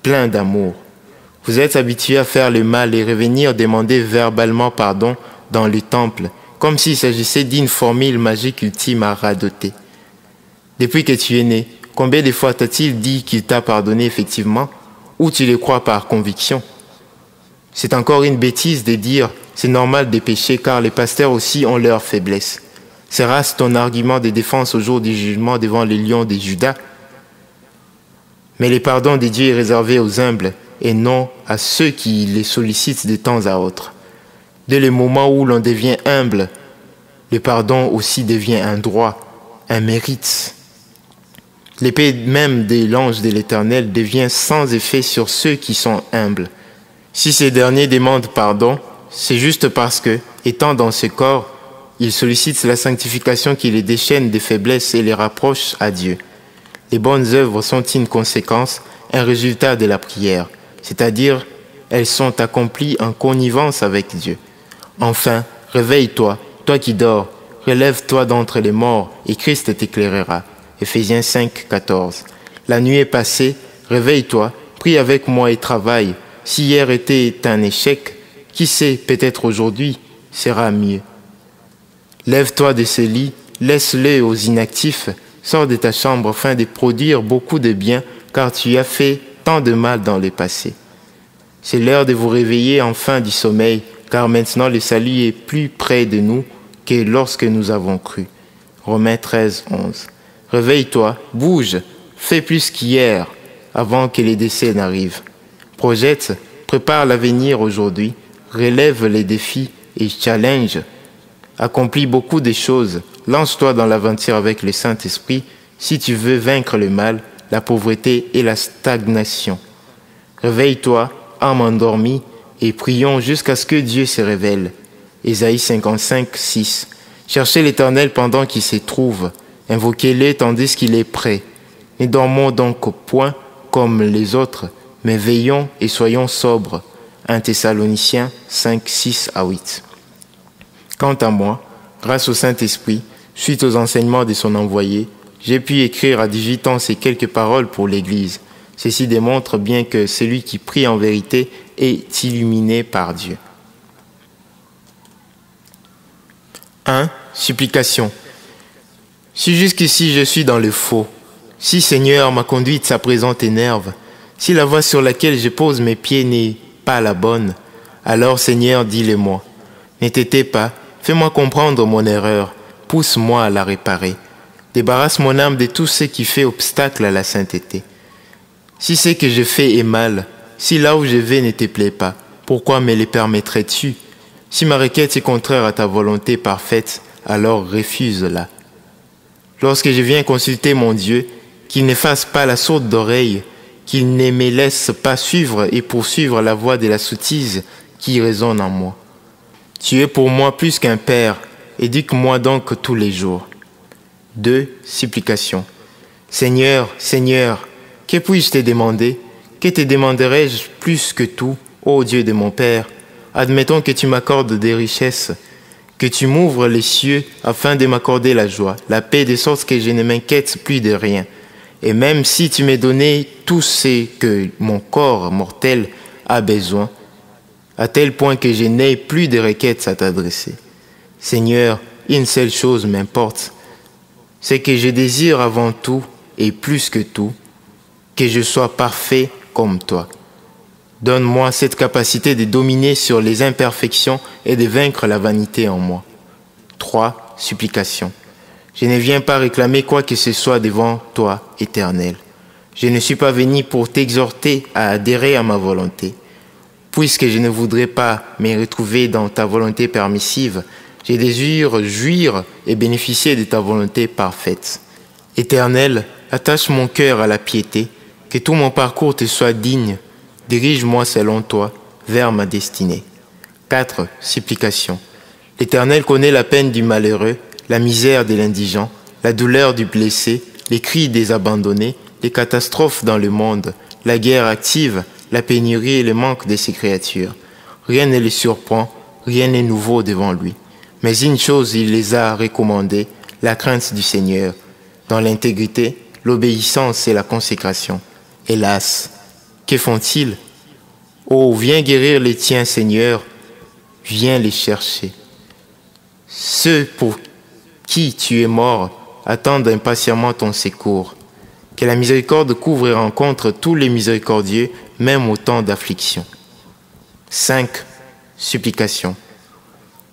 B: plein d'amour ». Vous êtes habitués à faire le mal et revenir demander verbalement pardon dans le temple, comme s'il s'agissait d'une formule magique ultime à radoter. Depuis que tu es né, combien de fois t'a-t-il dit qu'il t'a pardonné effectivement, ou tu le crois par conviction? C'est encore une bêtise de dire « c'est normal de pécher car les pasteurs aussi ont leurs faiblesses ». Sera-ce ton argument de défense au jour du jugement devant les lions de Juda? Mais le pardon de Dieu est réservé aux humbles et non à ceux qui les sollicitent de temps à autre. Dès le moment où l'on devient humble, le pardon aussi devient un droit, un mérite. L'épée même de l'ange de l'Éternel devient sans effet sur ceux qui sont humbles. Si ces derniers demandent pardon, c'est juste parce que, étant dans ce corps, ils sollicitent la sanctification qui les déchaîne des faiblesses et les rapproche à Dieu. Les bonnes œuvres sont une conséquence, un résultat de la prière, c'est-à-dire elles sont accomplies en connivence avec Dieu. Enfin, réveille-toi, toi qui dors, relève-toi d'entre les morts et Christ t'éclairera. Éphésiens 5, 14. La nuit est passée, réveille-toi, prie avec moi et travaille. Si hier était un échec, qui sait, peut-être aujourd'hui sera mieux. Lève-toi de ce lit, laisse-le aux inactifs, sors de ta chambre afin de produire beaucoup de bien, car tu as fait tant de mal dans le passé. C'est l'heure de vous réveiller enfin du sommeil, car maintenant le salut est plus près de nous que lorsque nous avons cru. Romains 13, 11. Réveille-toi, bouge, fais plus qu'hier, avant que les décès n'arrivent. Projette, prépare l'avenir aujourd'hui, relève les défis et challenge. Accomplis beaucoup de choses, lance-toi dans l'aventure avec le Saint-Esprit si tu veux vaincre le mal, la pauvreté et la stagnation. Réveille-toi, âme endormie, et prions jusqu'à ce que Dieu se révèle. Ésaïe 55, 6. Cherchez l'Éternel pendant qu'il se trouve, invoquez-le tandis qu'il est prêt. Ne dormons donc point comme les autres, mais veillons et soyons sobres. 1 Thessaloniciens 5, 6 à 8. Quant à moi, grâce au Saint-Esprit, suite aux enseignements de son envoyé, j'ai pu écrire à 18 ans ces quelques paroles pour l'Église. Ceci démontre bien que celui qui prie en vérité est illuminé par Dieu. 1. Supplication. Si jusqu'ici je suis dans le faux, si Seigneur ma conduite sa présente énerve, si la voie sur laquelle je pose mes pieds n'est pas la bonne, alors Seigneur dis-le-moi. Ne t'étais pas, fais-moi comprendre mon erreur, pousse-moi à la réparer. Débarrasse mon âme de tout ce qui fait obstacle à la sainteté. Si ce que je fais est mal, si là où je vais ne te plaît pas, pourquoi me le permettrais-tu? Si ma requête est contraire à ta volonté parfaite, alors refuse-la. Lorsque je viens consulter mon Dieu, qu'il ne fasse pas la sourde d'oreille, qu'il ne me laisse pas suivre et poursuivre la voie de la sottise qui résonne en moi. Tu es pour moi plus qu'un père, éduque-moi donc tous les jours. 2. Supplication. Seigneur, Seigneur, que puis-je te demander? Que te demanderai-je plus que tout, ô Dieu de mon Père? Admettons que tu m'accordes des richesses, que tu m'ouvres les cieux afin de m'accorder la joie, la paix, de sorte que je ne m'inquiète plus de rien. Et même si tu m'as donné tout ce que mon corps mortel a besoin, à tel point que je n'ai plus de requêtes à t'adresser. Seigneur, une seule chose m'importe, c'est que je désire avant tout et plus que tout, que je sois parfait comme toi. Donne-moi cette capacité de dominer sur les imperfections et de vaincre la vanité en moi. 3. Supplication. Je ne viens pas réclamer quoi que ce soit devant toi, Éternel. Je ne suis pas venu pour t'exhorter à adhérer à ma volonté. Puisque je ne voudrais pas me retrouver dans ta volonté permissive, je désire jouir et bénéficier de ta volonté parfaite. Éternel, attache mon cœur à la piété, que tout mon parcours te soit digne. Dirige-moi selon toi vers ma destinée. 4. Supplication. L'Éternel connaît la peine du malheureux, la misère de l'indigent, la douleur du blessé, les cris des abandonnés, les catastrophes dans le monde, la guerre active, la pénurie et le manque de ses créatures. Rien ne les surprend, rien n'est nouveau devant lui. Mais une chose il les a recommandées, la crainte du Seigneur, dans l'intégrité, l'obéissance et la consécration. Hélas, que font-ils? Oh, viens guérir les tiens, Seigneur, viens les chercher. Ceux pour qui tu es mort attendent impatiemment ton secours. Que la miséricorde couvre et rencontre tous les miséricordieux, même au temps d'affliction. 5. Supplication.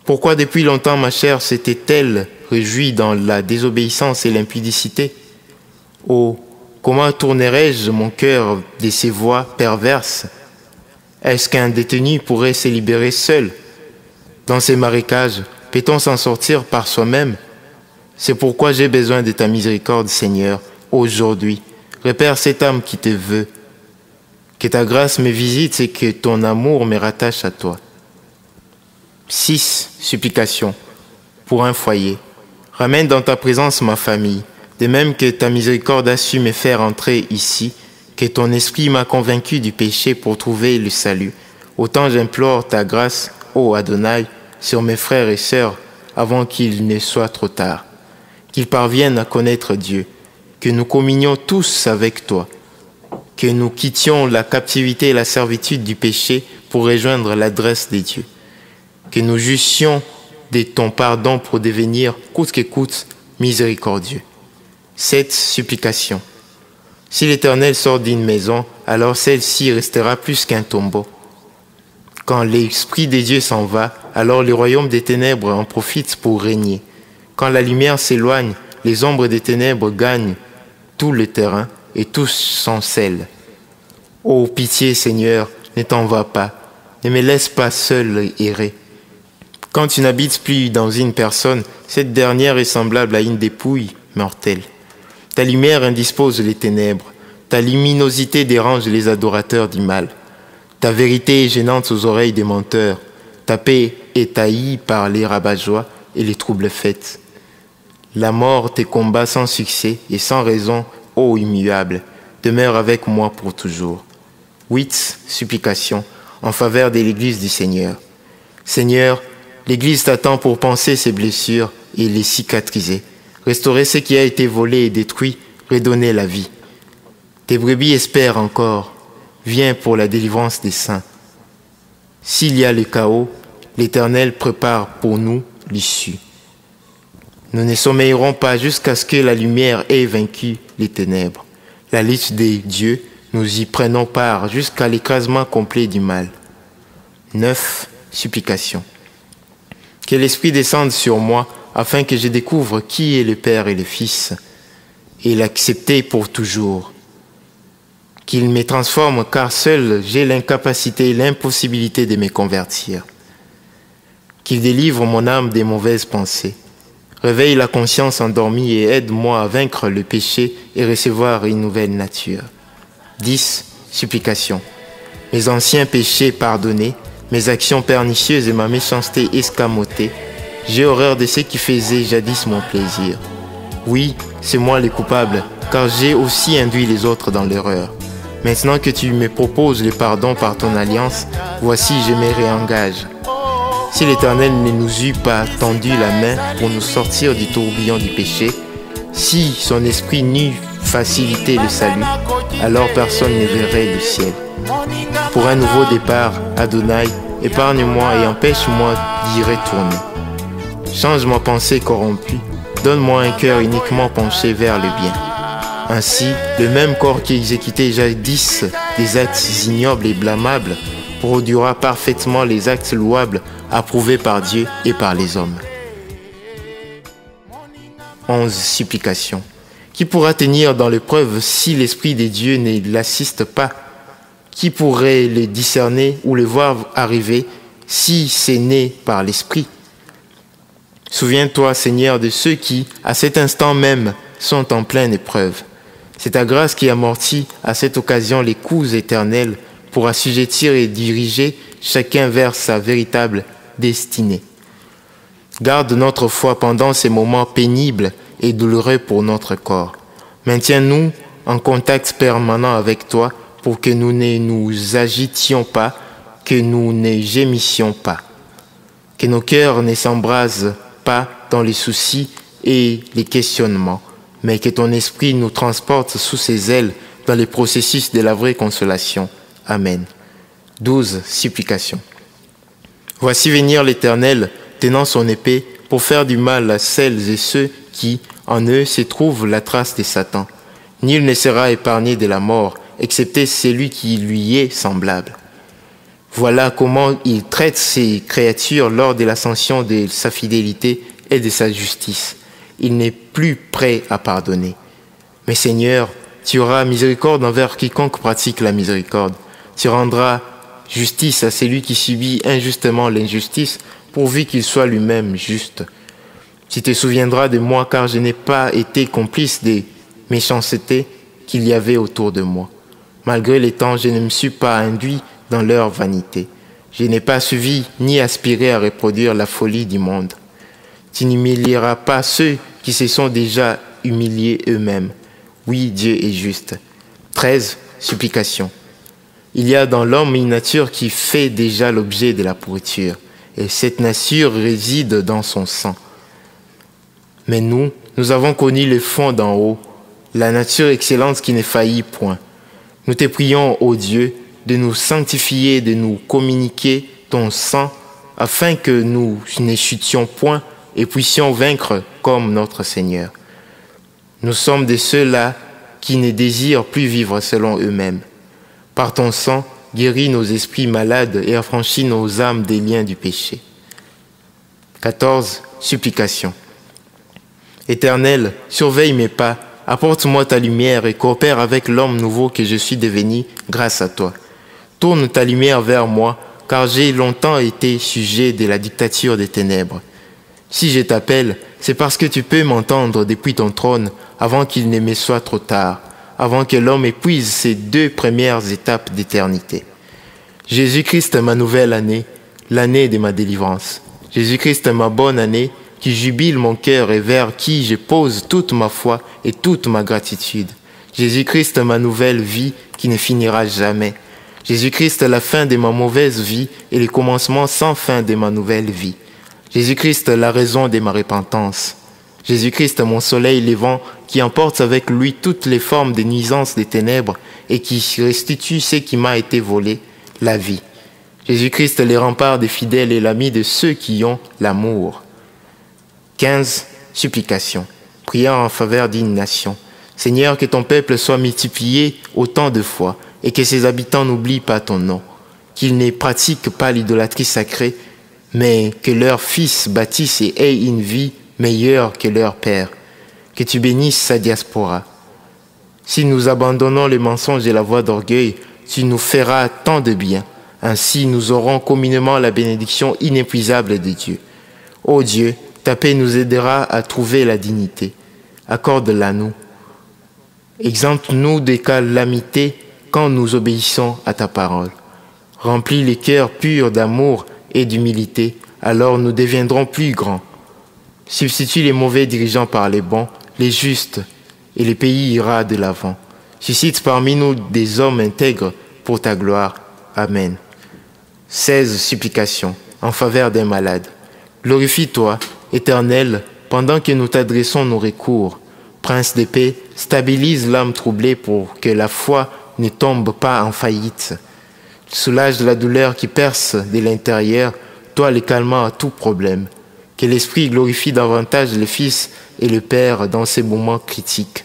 B: Pourquoi depuis longtemps ma chair s'était-elle réjouie dans la désobéissance et l'impudicité? Oh, comment tournerais-je mon cœur de ces voies perverses? Est-ce qu'un détenu pourrait se libérer seul? Dans ces marécages, peut-on s'en sortir par soi-même? C'est pourquoi j'ai besoin de ta miséricorde, Seigneur, aujourd'hui. Répare cette âme qui te veut. Que ta grâce me visite et que ton amour me rattache à toi. 6. Supplication. Pour un foyer. Ramène dans ta présence ma famille. De même que ta miséricorde a su me faire entrer ici, que ton esprit m'a convaincu du péché pour trouver le salut. Autant j'implore ta grâce, ô Adonai, sur mes frères et sœurs, avant qu'il ne soit trop tard. Qu'ils parviennent à connaître Dieu, que nous communions tous avec toi, que nous quittions la captivité et la servitude du péché pour rejoindre l'adresse des dieux, que nous jussions de ton pardon pour devenir, coûte que coûte, miséricordieux. 7. Supplication. Si l'Éternel sort d'une maison, alors celle-ci restera plus qu'un tombeau. Quand l'Esprit des dieux s'en va, alors le royaume des ténèbres en profite pour régner. Quand la lumière s'éloigne, les ombres des ténèbres gagnent tout le terrain et tous s'encellent. Ô pitié, Seigneur, ne t'en va pas, ne me laisse pas seul errer. Quand tu n'habites plus dans une personne, cette dernière est semblable à une dépouille mortelle. Ta lumière indispose les ténèbres, ta luminosité dérange les adorateurs du mal. Ta vérité est gênante aux oreilles des menteurs, ta paix est haïe par les rabat-joie et les troubles faits. La mort te combat sans succès et sans raison, ô immuable, demeure avec moi pour toujours. 8. Supplication en faveur de l'Église du Seigneur. Seigneur, l'Église t'attend pour panser ses blessures et les cicatriser, restaurer ce qui a été volé et détruit, redonner la vie. Tes brebis espèrent encore, viens pour la délivrance des saints. S'il y a le chaos, l'Éternel prépare pour nous l'issue. Nous ne sommeillerons pas jusqu'à ce que la lumière ait vaincu les ténèbres. La lutte des dieux, nous y prenons part jusqu'à l'écrasement complet du mal. 9. Supplication. Que l'Esprit descende sur moi afin que je découvre qui est le Père et le Fils, et l'accepter pour toujours. Qu'il me transforme car seul j'ai l'incapacité et l'impossibilité de me convertir. Qu'il délivre mon âme des mauvaises pensées. Réveille la conscience endormie et aide-moi à vaincre le péché et recevoir une nouvelle nature. 10. Supplication. Mes anciens péchés pardonnés, mes actions pernicieuses et ma méchanceté escamotée, j'ai horreur de ce qui faisait jadis mon plaisir. Oui, c'est moi le coupable, car j'ai aussi induit les autres dans l'erreur. Maintenant que tu me proposes le pardon par ton alliance, voici je me réengage. Si l'Éternel ne nous eût pas tendu la main pour nous sortir du tourbillon du péché, si son esprit n'eût facilité le salut, alors personne ne verrait le ciel. Pour un nouveau départ, Adonai, épargne-moi et empêche-moi d'y retourner. Change ma pensée corrompue, donne-moi un cœur uniquement penché vers le bien. Ainsi, le même corps qui exécutait jadis des actes ignobles et blâmables produira parfaitement les actes louables approuvés par Dieu et par les hommes. 11. Supplication. Qui pourra tenir dans l'épreuve si l'Esprit de Dieu ne l'assiste pas? Qui pourrait le discerner ou le voir arriver si c'est né par l'Esprit? Souviens-toi, Seigneur, de ceux qui, à cet instant même, sont en pleine épreuve. C'est ta grâce qui amortit à cette occasion les coups éternels pour assujettir et diriger chacun vers sa véritable destinée. Garde notre foi pendant ces moments pénibles et douloureux pour notre corps. Maintiens-nous en contact permanent avec toi pour que nous ne nous agitions pas, que nous ne gémissions pas, que nos cœurs ne s'embrasent pas dans les soucis et les questionnements, mais que ton esprit nous transporte sous ses ailes dans les processus de la vraie consolation. Amen. 12. Supplication. Voici venir l'Éternel, tenant son épée, pour faire du mal à celles et ceux qui, en eux, se trouvent la trace de Satan. Nul ne sera épargné de la mort, excepté celui qui lui est semblable. Voilà comment il traite ses créatures lors de l'ascension de sa fidélité et de sa justice. Il n'est plus prêt à pardonner. Mais Seigneur, tu auras miséricorde envers quiconque pratique la miséricorde. Tu rendras justice à celui qui subit injustement l'injustice, pourvu qu'il soit lui-même juste. Tu te souviendras de moi, car je n'ai pas été complice des méchancetés qu'il y avait autour de moi. Malgré les temps, je ne me suis pas induit dans leur vanité. Je n'ai pas suivi ni aspiré à reproduire la folie du monde. Tu n'humilieras pas ceux qui se sont déjà humiliés eux-mêmes. Oui, Dieu est juste. 13. Supplication. Il y a dans l'homme une nature qui fait déjà l'objet de la pourriture, et cette nature réside dans son sang. Mais nous avons connu le fond d'en haut, la nature excellente qui ne faillit point. Nous te prions, ô Dieu, de nous sanctifier, de nous communiquer ton sang, afin que nous ne chutions point et puissions vaincre comme notre Seigneur. Nous sommes de ceux-là qui ne désirent plus vivre selon eux-mêmes. Par ton sang, guéris nos esprits malades et affranchis nos âmes des liens du péché. 14. Supplication. Éternel, surveille mes pas, apporte-moi ta lumière et coopère avec l'homme nouveau que je suis devenu grâce à toi. Tourne ta lumière vers moi, car j'ai longtemps été sujet de la dictature des ténèbres. Si je t'appelle, c'est parce que tu peux m'entendre depuis ton trône avant qu'il ne me soit trop tard, avant que l'homme épuise ces 2 premières étapes d'éternité. Jésus-Christ, ma nouvelle année, l'année de ma délivrance. Jésus-Christ, ma bonne année, qui jubile mon cœur et vers qui je pose toute ma foi et toute ma gratitude. Jésus-Christ, ma nouvelle vie qui ne finira jamais. Jésus-Christ, la fin de ma mauvaise vie et le commencement sans fin de ma nouvelle vie. Jésus-Christ, la raison de ma repentance. Jésus-Christ, mon soleil levant, qui emporte avec lui toutes les formes de nuisances des ténèbres et qui restitue ce qui m'a été volé, la vie. Jésus-Christ, les remparts des fidèles et l'ami de ceux qui ont l'amour. 15. Supplication. Prière en faveur d'une nation. Seigneur, que ton peuple soit multiplié autant de fois et que ses habitants n'oublient pas ton nom. Qu'ils ne pratiquent pas l'idolâtrie sacrée, mais que leurs fils bâtissent et aient une vie meilleure que leur père. Que tu bénisses sa diaspora. Si nous abandonnons les mensonges et la voie d'orgueil, tu nous feras tant de bien. Ainsi, nous aurons communément la bénédiction inépuisable de Dieu. Ô Dieu, ta paix nous aidera à trouver la dignité. Accorde-la nous. Exempte-nous des calamités quand nous obéissons à ta parole. Remplis les cœurs purs d'amour et d'humilité, alors nous deviendrons plus grands. Substitue les mauvais dirigeants par les bons, les justes, et le pays ira de l'avant. Suscite parmi nous des hommes intègres pour ta gloire. Amen. 16 supplications en faveur des malades. Glorifie-toi, Éternel, pendant que nous t'adressons nos recours. Prince de paix, stabilise l'âme troublée pour que la foi ne tombe pas en faillite. Soulage la douleur qui perce de l'intérieur, toi le calmant à tout problème. Que l'Esprit glorifie davantage le Fils et le Père dans ces moments critiques.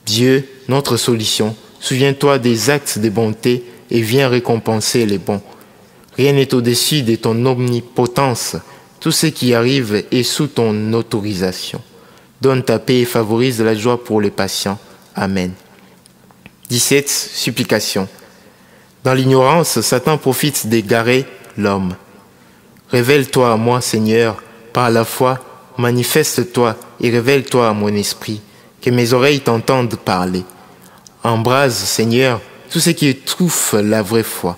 B: Dieu, notre solution, souviens-toi des actes de bonté et viens récompenser les bons. Rien n'est au-dessus de ton omnipotence. Tout ce qui arrive est sous ton autorisation. Donne ta paix et favorise la joie pour les patients. Amen. 17 supplications. Dans l'ignorance, Satan profite d'égarer l'homme. Révèle-toi à moi, Seigneur, par la foi, manifeste-toi et révèle-toi à mon esprit, que mes oreilles t'entendent parler. Embrase, Seigneur, tout ce qui étouffe la vraie foi.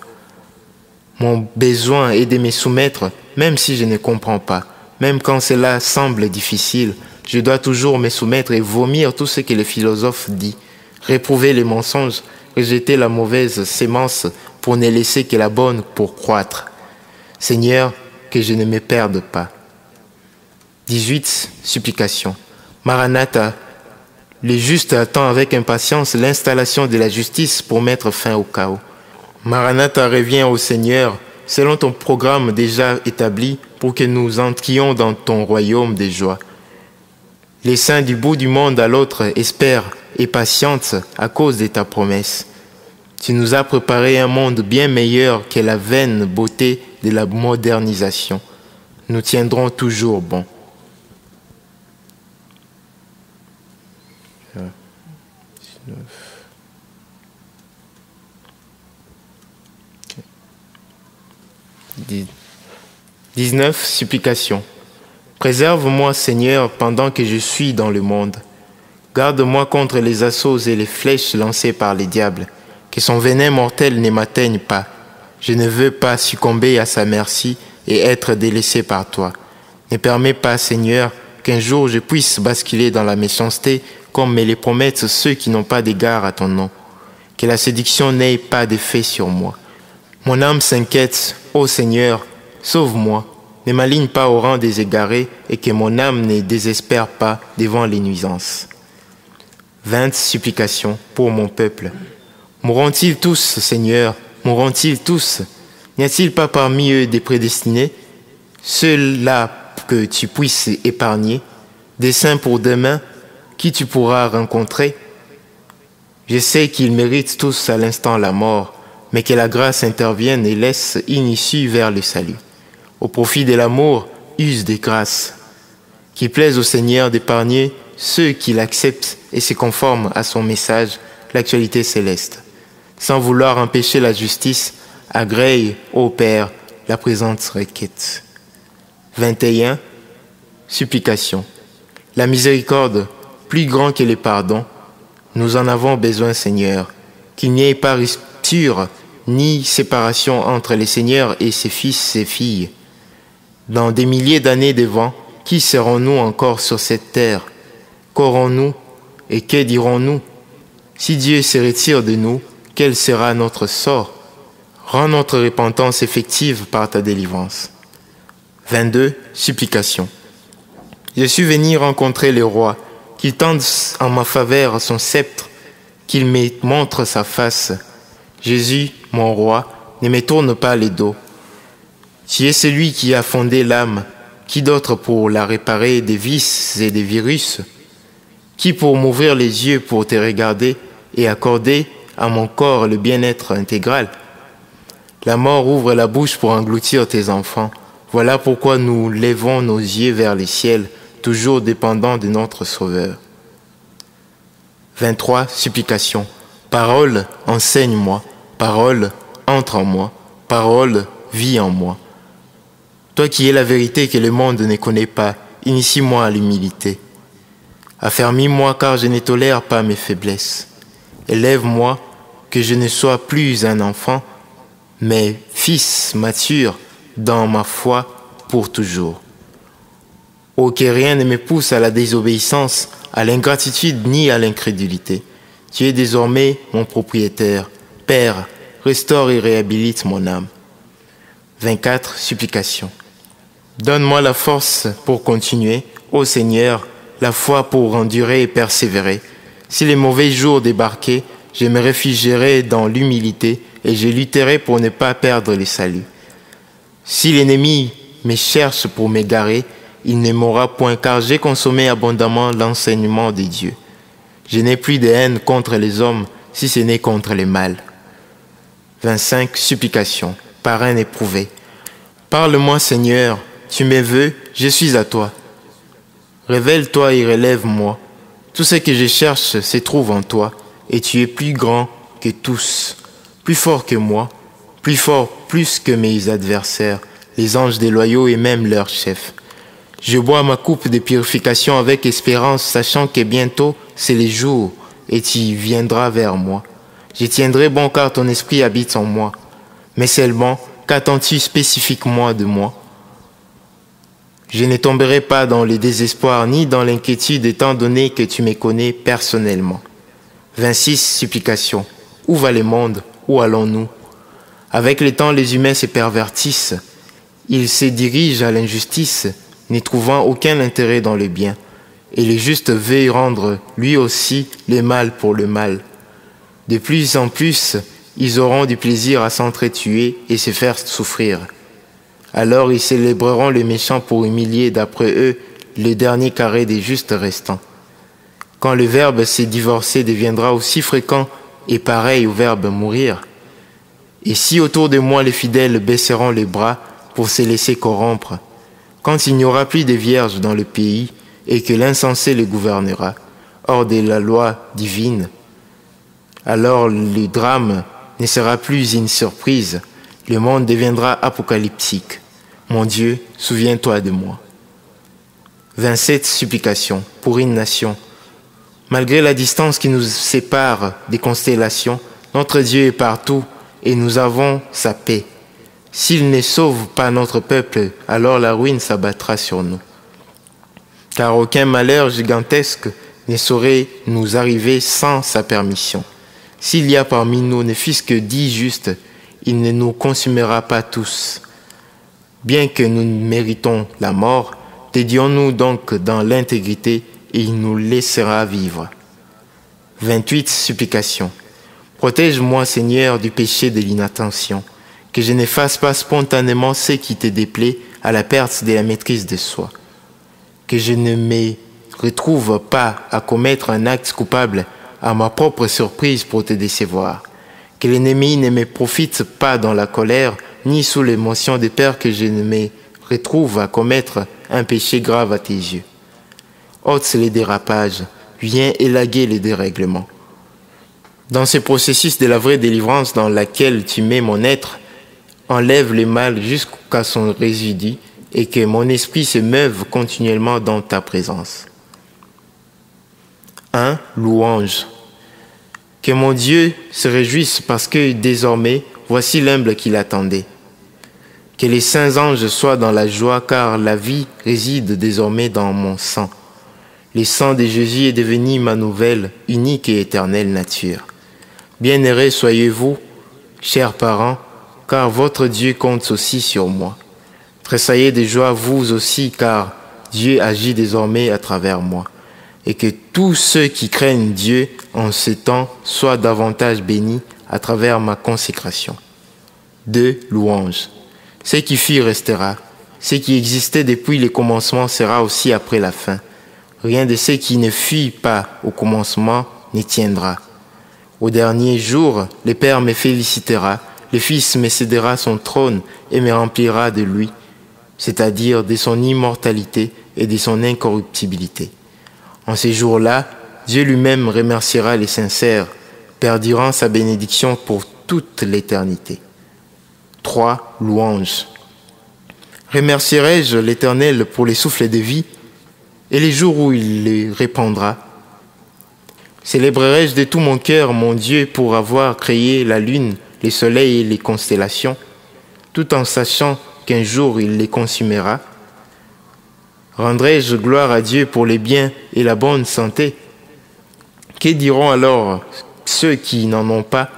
B: Mon besoin est de me soumettre, même si je ne comprends pas. Même quand cela semble difficile, je dois toujours me soumettre et vomir tout ce que le philosophe dit. Réprouver les mensonges, rejeter la mauvaise sémence pour ne laisser que la bonne pour croître. Seigneur, que je ne me perde pas. 18 supplications. Maranatha, le juste attend avec impatience l'installation de la justice pour mettre fin au chaos. Maranatha, reviens au Seigneur, selon ton programme déjà établi, pour que nous entrions dans ton royaume de joie. Les saints du bout du monde à l'autre espèrent et patientent à cause de ta promesse. Tu nous as préparé un monde bien meilleur que la vaine beauté de la modernisation. Nous tiendrons toujours bon. Okay. 19 supplications. Préserve-moi, Seigneur, pendant que je suis dans le monde. Garde-moi contre les assauts et les flèches lancées par les diables. Que son venin mortel ne m'atteigne pas. Je ne veux pas succomber à sa merci et être délaissé par toi. Ne permets pas, Seigneur, qu'un jour je puisse basculer dans la méchanceté comme me le promettent ceux qui n'ont pas d'égard à ton nom. Que la séduction n'ait pas d'effet sur moi. Mon âme s'inquiète, ô Seigneur, sauve-moi. Ne m'aligne pas au rang des égarés et que mon âme ne désespère pas devant les nuisances. 20 supplications pour mon peuple. Mourront-ils tous, Seigneur? Mourront-ils tous? N'y a-t-il pas parmi eux des prédestinés? Ceux-là que tu puisses épargner, des saints pour demain, qui tu pourras rencontrer? Je sais qu'ils méritent tous à l'instant la mort, mais que la grâce intervienne et laisse une issue vers le salut. Au profit de l'amour, use des grâces, qui plaisent au Seigneur d'épargner ceux qui l'acceptent et se conforment à son message, l'actualité céleste. Sans vouloir empêcher la justice, agrée, ô Père, la présente requête. 21. Supplication. La miséricorde, plus grand que les pardons, nous en avons besoin, Seigneur, qu'il n'y ait pas rupture ni séparation entre les seigneurs et ses fils et filles. Dans des milliers d'années devant, qui serons-nous encore sur cette terre? Qu'aurons-nous et que dirons-nous? Si Dieu se retire de nous, quel sera notre sort? Rends notre repentance effective par ta délivrance. 22. Supplication. Je suis venu rencontrer le roi, qu'il tende en ma faveur son sceptre, qu'il me montre sa face. Jésus, mon roi, ne me tourne pas le dos. Tu es celui qui a fondé l'âme. Qui d'autre pour la réparer des vices et des virus? Qui pour m'ouvrir les yeux pour te regarder et accorder à mon corps le bien-être intégral? La mort ouvre la bouche pour engloutir tes enfants. Voilà pourquoi nous levons nos yeux vers les ciels, toujours dépendants de notre Sauveur. 23. Supplication. Parole, enseigne-moi. Parole, entre en moi. Parole, vis en moi. Toi qui es la vérité que le monde ne connaît pas, initie-moi à l'humilité. Affermis-moi car je ne tolère pas mes faiblesses. Élève-moi que je ne sois plus un enfant, mais fils mature dans ma foi pour toujours. Oh, que rien ne me pousse à la désobéissance, à l'ingratitude ni à l'incrédulité. Tu es désormais mon propriétaire. Père, restaure et réhabilite mon âme. 24. Supplication. Donne-moi la force pour continuer, ô Seigneur, la foi pour endurer et persévérer. Si les mauvais jours débarquaient, je me réfugierai dans l'humilité et je lutterai pour ne pas perdre le salut. Si l'ennemi me cherche pour m'égarer, il ne m'aura point car j'ai consommé abondamment l'enseignement de Dieu. Je n'ai plus de haine contre les hommes si ce n'est contre les mâles. 25. Supplication. Par un éprouvé. Parle-moi Seigneur, tu me veux, je suis à toi. Révèle-toi et relève-moi. Tout ce que je cherche se trouve en toi, et tu es plus grand que tous, plus fort que moi, plus fort plus que mes adversaires, les anges déloyaux et même leurs chefs. Je bois ma coupe de purification avec espérance, sachant que bientôt c'est le jour, et tu viendras vers moi. Je tiendrai bon car ton esprit habite en moi. Mais seulement, qu'attends-tu spécifiquement de moi? Je ne tomberai pas dans le désespoir ni dans l'inquiétude étant donné que tu me connais personnellement. 26. Supplication. Où va le monde? Où allons-nous? Avec le temps, les humains se pervertissent. Ils se dirigent à l'injustice, n'y trouvant aucun intérêt dans le bien. Et le juste veut rendre lui aussi le mal pour le mal. De plus en plus, ils auront du plaisir à s'entretuer et se faire souffrir. Alors ils célébreront les méchants pour humilier, d'après eux, le dernier carré des justes restants. Quand le verbe se divorcer deviendra aussi fréquent et pareil au verbe mourir. Et si autour de moi les fidèles baisseront les bras pour se laisser corrompre, quand il n'y aura plus de vierges dans le pays et que l'insensé le gouvernera, hors de la loi divine, alors le drame ne sera plus une surprise, le monde deviendra apocalyptique. Mon Dieu, souviens-toi de moi. 27. Supplication pour une nation. Malgré la distance qui nous sépare des constellations, notre Dieu est partout et nous avons sa paix. S'il ne sauve pas notre peuple, alors la ruine s'abattra sur nous. Car aucun malheur gigantesque ne saurait nous arriver sans sa permission. S'il y a parmi nous ne fût-ce que 10 justes, il ne nous consumera pas tous. Bien que nous méritons la mort, dédions-nous donc dans l'intégrité et il nous laissera vivre. 28. Supplication. Protège-moi, Seigneur, du péché de l'inattention, que je ne fasse pas spontanément ce qui te déplaît à la perte de la maîtrise de soi, que je ne me retrouve pas à commettre un acte coupable à ma propre surprise pour te décevoir, que l'ennemi ne me profite pas dans la colère, ni sous l'émotion de peur que je ne me retrouve à commettre un péché grave à tes yeux. Ôte les dérapages, viens élaguer les dérèglements. Dans ce processus de la vraie délivrance dans laquelle tu mets mon être, enlève le mal jusqu'à son résidu et que mon esprit se meuve continuellement dans ta présence. 1. Louange. Que mon Dieu se réjouisse parce que désormais, voici l'humble qu'il attendait. Que les saints anges soient dans la joie car la vie réside désormais dans mon sang. Le sang de Jésus est devenu ma nouvelle, unique et éternelle nature. Bienheureux soyez-vous, chers parents, car votre Dieu compte aussi sur moi. Tressaillez de joie vous aussi, car Dieu agit désormais à travers moi. Et que tous ceux qui craignent Dieu en ce temps soient davantage bénis à travers ma consécration. 2. Louange. Ce qui fut restera. Ce qui existait depuis le commencement sera aussi après la fin. Rien de ce qui ne fut pas au commencement n'y tiendra. Au dernier jour, le Père me félicitera, le Fils me cédera son trône et me remplira de lui, c'est-à-dire de son immortalité et de son incorruptibilité. En ces jours-là, Dieu lui-même remerciera les sincères, perdurant sa bénédiction pour toute l'éternité. 3. Louange. Remercierai-je l'Éternel pour les souffles de vie et les jours où il les répandra? Célébrerai-je de tout mon cœur mon Dieu pour avoir créé la lune, les soleils et les constellations, tout en sachant qu'un jour il les consumera? Rendrai-je gloire à Dieu pour les biens et la bonne santé? Que diront alors ceux qui n'en ont pas?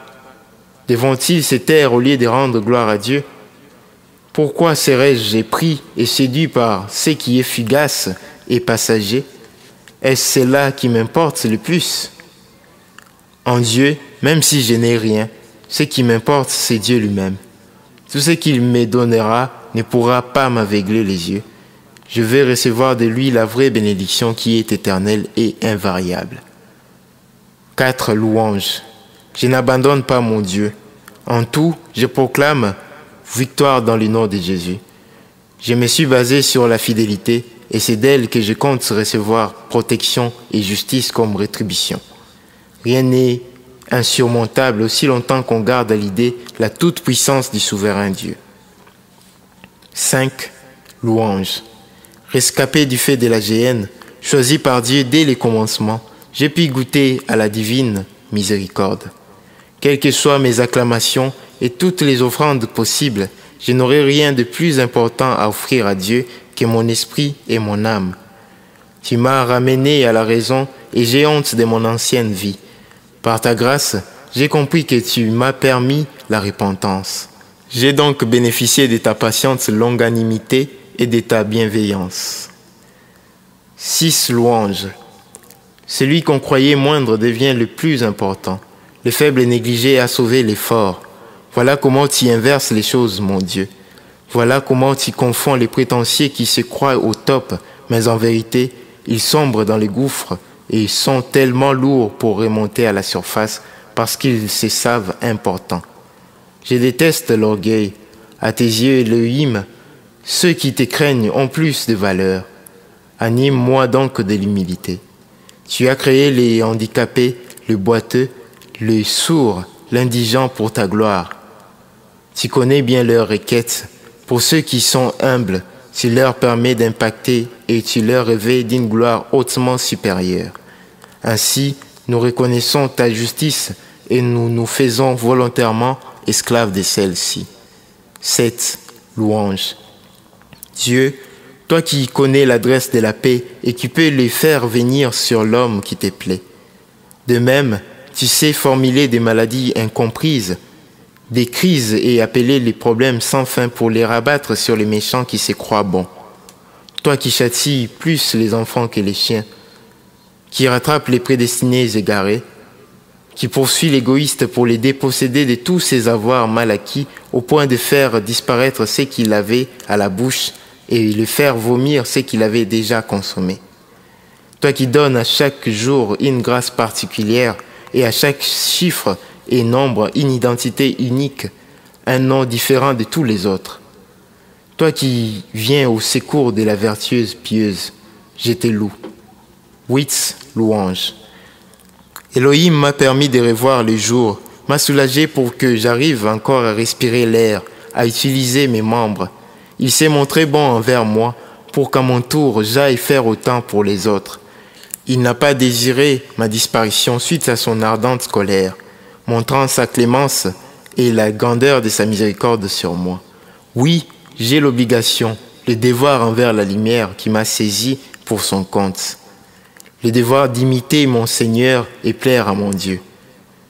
B: Devront-ils se taire au lieu de rendre gloire à Dieu? Pourquoi serais-je pris et séduit par ce qui est fugace et passager? Est-ce cela qui m'importe le plus? En Dieu, même si je n'ai rien, ce qui m'importe, c'est Dieu lui-même. Tout ce qu'il me donnera ne pourra pas m'aveugler les yeux. Je vais recevoir de lui la vraie bénédiction qui est éternelle et invariable. 4. Louange. Je n'abandonne pas mon Dieu. En tout, je proclame victoire dans le nom de Jésus. Je me suis basé sur la fidélité et c'est d'elle que je compte recevoir protection et justice comme rétribution. Rien n'est insurmontable aussi longtemps qu'on garde à l'idée la toute-puissance du souverain Dieu. 5. Louange. Rescapé du fait de la géhenne, choisi par Dieu dès les commencements, j'ai pu goûter à la divine miséricorde. Quelles que soient mes acclamations et toutes les offrandes possibles, je n'aurai rien de plus important à offrir à Dieu que mon esprit et mon âme. Tu m'as ramené à la raison et j'ai honte de mon ancienne vie. Par ta grâce, j'ai compris que tu m'as permis la repentance. J'ai donc bénéficié de ta patiente longanimité et de ta bienveillance. 6. Louange. Celui qu'on croyait moindre devient le plus important. Le faible et négligé a sauvé les forts. Voilà comment tu inverses les choses, mon Dieu. Voilà comment tu confonds les prétentieux qui se croient au top, mais en vérité, ils sombrent dans les gouffres et ils sont tellement lourds pour remonter à la surface parce qu'ils se savent importants. Je déteste l'orgueil. À tes yeux, Elohim, ceux qui te craignent ont plus de valeur. Anime-moi donc de l'humilité. Tu as créé les handicapés, le boiteux, le sourd, l'indigent pour ta gloire. Tu connais bien leurs requêtes. Pour ceux qui sont humbles, tu leur permets d'impacter et tu leur revêts d'une gloire hautement supérieure. Ainsi, nous reconnaissons ta justice et nous nous faisons volontairement esclaves de celle-ci. 7. Louange. Dieu, toi qui connais l'adresse de la paix et qui peux les faire venir sur l'homme qui te plaît. De même, tu sais formuler des maladies incomprises, des crises et appeler les problèmes sans fin pour les rabattre sur les méchants qui se croient bons. Toi qui châties plus les enfants que les chiens, qui rattrape les prédestinés égarés, qui poursuit l'égoïste pour les déposséder de tous ses avoirs mal acquis au point de faire disparaître ce qu'il avait à la bouche et le faire vomir ce qu'il avait déjà consommé. Toi qui donnes à chaque jour une grâce particulière et à chaque chiffre et nombre une identité unique, un nom différent de tous les autres. Toi qui viens au secours de la vertueuse pieuse, je te loue. 8. Louange. Elohim m'a permis de revoir le jour, m'a soulagé pour que j'arrive encore à respirer l'air, à utiliser mes membres. Il s'est montré bon envers moi pour qu'à mon tour j'aille faire autant pour les autres. Il n'a pas désiré ma disparition suite à son ardente colère, montrant sa clémence et la grandeur de sa miséricorde sur moi. Oui, j'ai l'obligation, le devoir envers la lumière qui m'a saisi pour son compte. Le devoir d'imiter mon Seigneur et plaire à mon Dieu.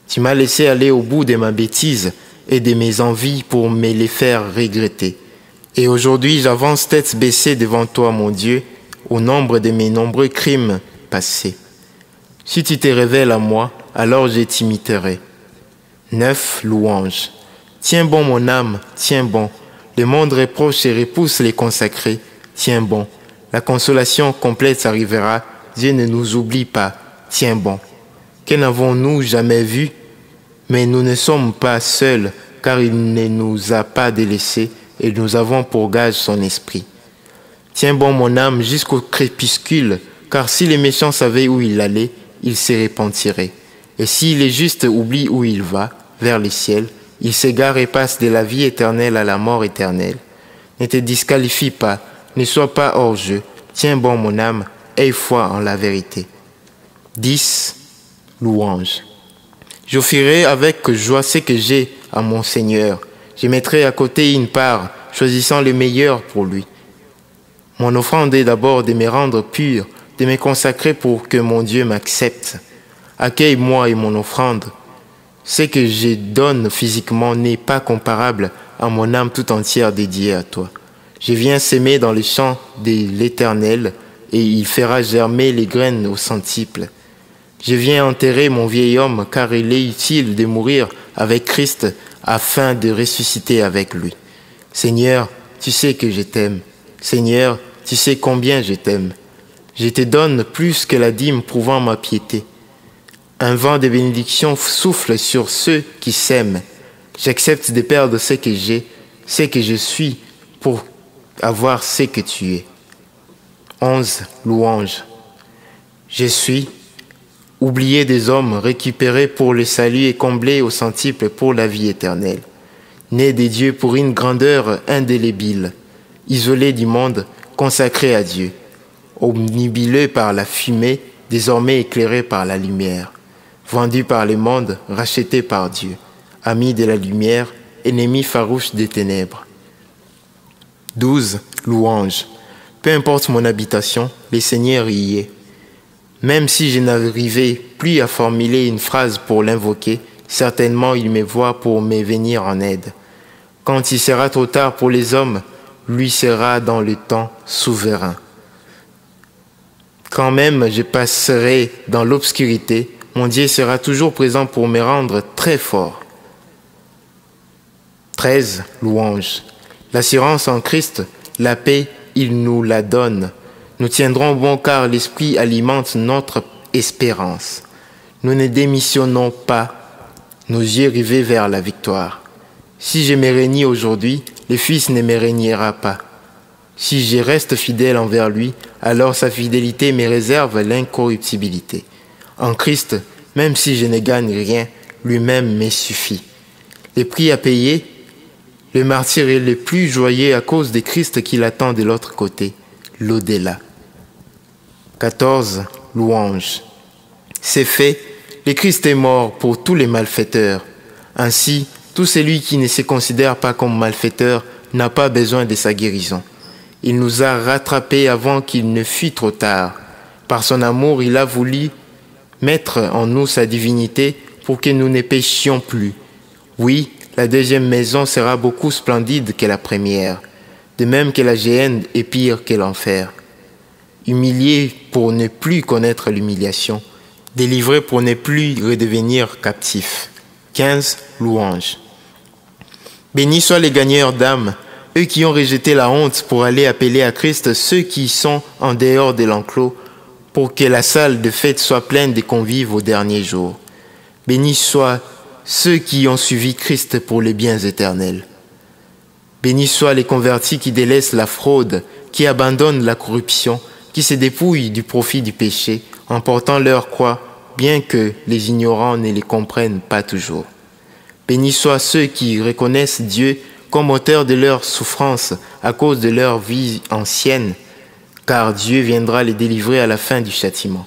B: Tu m'as laissé aller au bout de ma bêtise et de mes envies pour me les faire regretter. Et aujourd'hui, j'avance tête baissée devant toi, mon Dieu, au nombre de mes nombreux crimes passés. Si tu te révèles à moi, alors je t'imiterai. 9. Louange. Tiens bon mon âme, tiens bon. Le monde reproche et repousse les consacrés. Tiens bon. La consolation complète arrivera. Dieu ne nous oublie pas. Tiens bon. Que n'avons-nous jamais vu? Mais nous ne sommes pas seuls, car il ne nous a pas délaissés et nous avons pour gage son esprit. Tiens bon mon âme jusqu'au crépuscule, car si les méchants savaient où il allait, il se repentirait. Et si les justes oublient où il va, vers les ciels, il s'égare et passe de la vie éternelle à la mort éternelle. Ne te disqualifie pas, ne sois pas hors jeu. Tiens bon mon âme, aie foi en la vérité. 10. Louange. J'offrirai avec joie ce que j'ai à mon Seigneur. Je mettrai à côté une part, choisissant le meilleur pour lui. Mon offrande est d'abord de me rendre pur, de me consacrer pour que mon Dieu m'accepte. Accueille-moi et mon offrande. Ce que je donne physiquement n'est pas comparable à mon âme tout entière dédiée à toi. Je viens s'aimer dans les champs de l'Éternel, et il fera germer les graines au centuple. Je viens enterrer mon vieil homme, car il est utile de mourir avec Christ afin de ressusciter avec lui. Seigneur, tu sais que je t'aime. Seigneur, tu sais combien je t'aime. Je te donne plus que la dîme prouvant ma piété. Un vent de bénédiction souffle sur ceux qui s'aiment. J'accepte de perdre ce que j'ai, ce que je suis, pour avoir ce que tu es. 11. Louange. Je suis oublié des hommes, récupéré pour le salut et comblé au centuple pour la vie éternelle. Né des dieux pour une grandeur indélébile, isolé du monde, consacré à Dieu, omnibileux par la fumée, désormais éclairé par la lumière, vendu par le monde, racheté par Dieu, ami de la lumière, ennemi farouche des ténèbres. 12. Louange. Peu importe mon habitation, le Seigneur y est. Même si je n'arrivais plus à formuler une phrase pour l'invoquer, certainement il me voit pour me venir en aide. Quand il sera trop tard pour les hommes, lui sera dans le temps souverain. Quand même je passerai dans l'obscurité, mon Dieu sera toujours présent pour me rendre très fort. 13. Louange. L'assurance en Christ, la paix, il nous la donne. Nous tiendrons bon car l'Esprit alimente notre espérance. Nous ne démissionnons pas, nos yeux rivés vers la victoire. Si je me renie aujourd'hui, le Fils ne me reniera pas. Si je reste fidèle envers lui, alors sa fidélité me réserve l'incorruptibilité. En Christ, même si je ne gagne rien, lui-même me suffit. Le prix à payer, le martyr est le plus joyeux à cause de Christ qui l'attend de l'autre côté, l'au-delà. 14. Louange. C'est fait, le Christ est mort pour tous les malfaiteurs. Ainsi, tout celui qui ne se considère pas comme malfaiteur n'a pas besoin de sa guérison. Il nous a rattrapés avant qu'il ne fût trop tard. Par son amour, il a voulu mettre en nous sa divinité pour que nous ne péchions plus. Oui, la deuxième maison sera beaucoup splendide que la première, de même que la géhenne est pire que l'enfer. Humilié pour ne plus connaître l'humiliation, délivré pour ne plus redevenir captif. 15. Louange. Bénis soient les gagneurs d'âme, eux qui ont rejeté la honte pour aller appeler à Christ ceux qui sont en dehors de l'enclos, pour que la salle de fête soit pleine de convives au dernier jour. Bénis soient ceux qui ont suivi Christ pour les biens éternels. Bénis soient les convertis qui délaissent la fraude, qui abandonnent la corruption, qui se dépouillent du profit du péché en portant leur croix, bien que les ignorants ne les comprennent pas toujours. Bénis soient ceux qui reconnaissent Dieu comme auteur de leur souffrance à cause de leur vie ancienne, car Dieu viendra les délivrer à la fin du châtiment.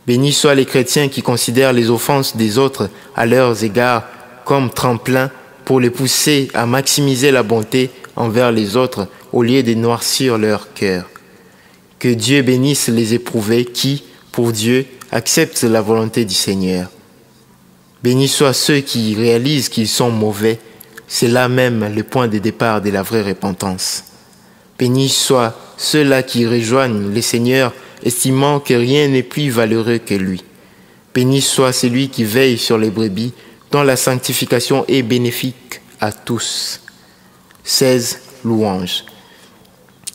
B: Bénis soient les chrétiens qui considèrent les offenses des autres à leurs égards comme tremplin pour les pousser à maximiser la bonté envers les autres au lieu de noircir leur cœur. Que Dieu bénisse les éprouvés qui, pour Dieu, acceptent la volonté du Seigneur. Bénis soient ceux qui réalisent qu'ils sont mauvais. C'est là même le point de départ de la vraie repentance. Bénis soient ceux-là qui rejoignent le Seigneur, estimant que rien n'est plus valeureux que lui. Bénis soit celui qui veille sur les brebis, dont la sanctification est bénéfique à tous. 16. Louange.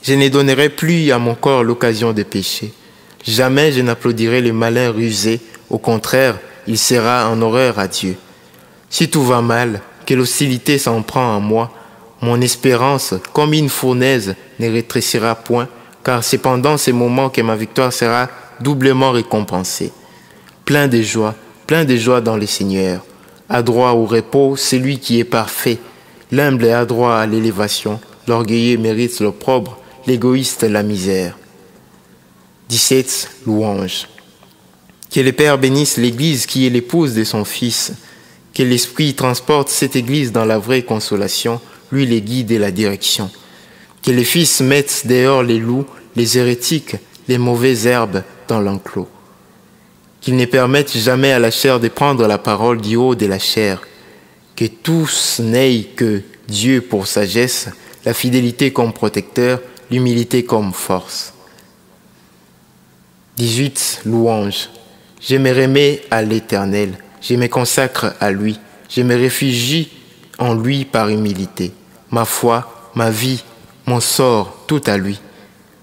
B: Je ne donnerai plus à mon corps l'occasion de pécher. Jamais je n'applaudirai le malin rusé. Au contraire, il sera en horreur à Dieu. Si tout va mal, que l'hostilité s'en prend en moi, mon espérance, comme une fournaise, ne rétrécira point, car c'est pendant ces moments que ma victoire sera doublement récompensée. plein de joie dans le Seigneur. Adroit au repos, celui qui est parfait. L'humble est adroit à l'élévation, l'orgueilleux mérite l'opprobre, l'égoïste la misère. 17. Louange. Que le Père bénisse l'Église qui est l'épouse de son Fils. Que l'Esprit transporte cette Église dans la vraie consolation, lui les guide et la direction. Que le Fils mette dehors les loups, les hérétiques, les mauvaises herbes dans l'enclos. Qu'il ne permette jamais à la chair de prendre la parole du haut de la chair. Que tous n'aient que Dieu pour sagesse, la fidélité comme protecteur, l'humilité comme force. 18. Louange. Je me remets à l'Éternel, je me consacre à lui, je me réfugie en lui par humilité. Ma foi, ma vie, mon sort, tout à lui.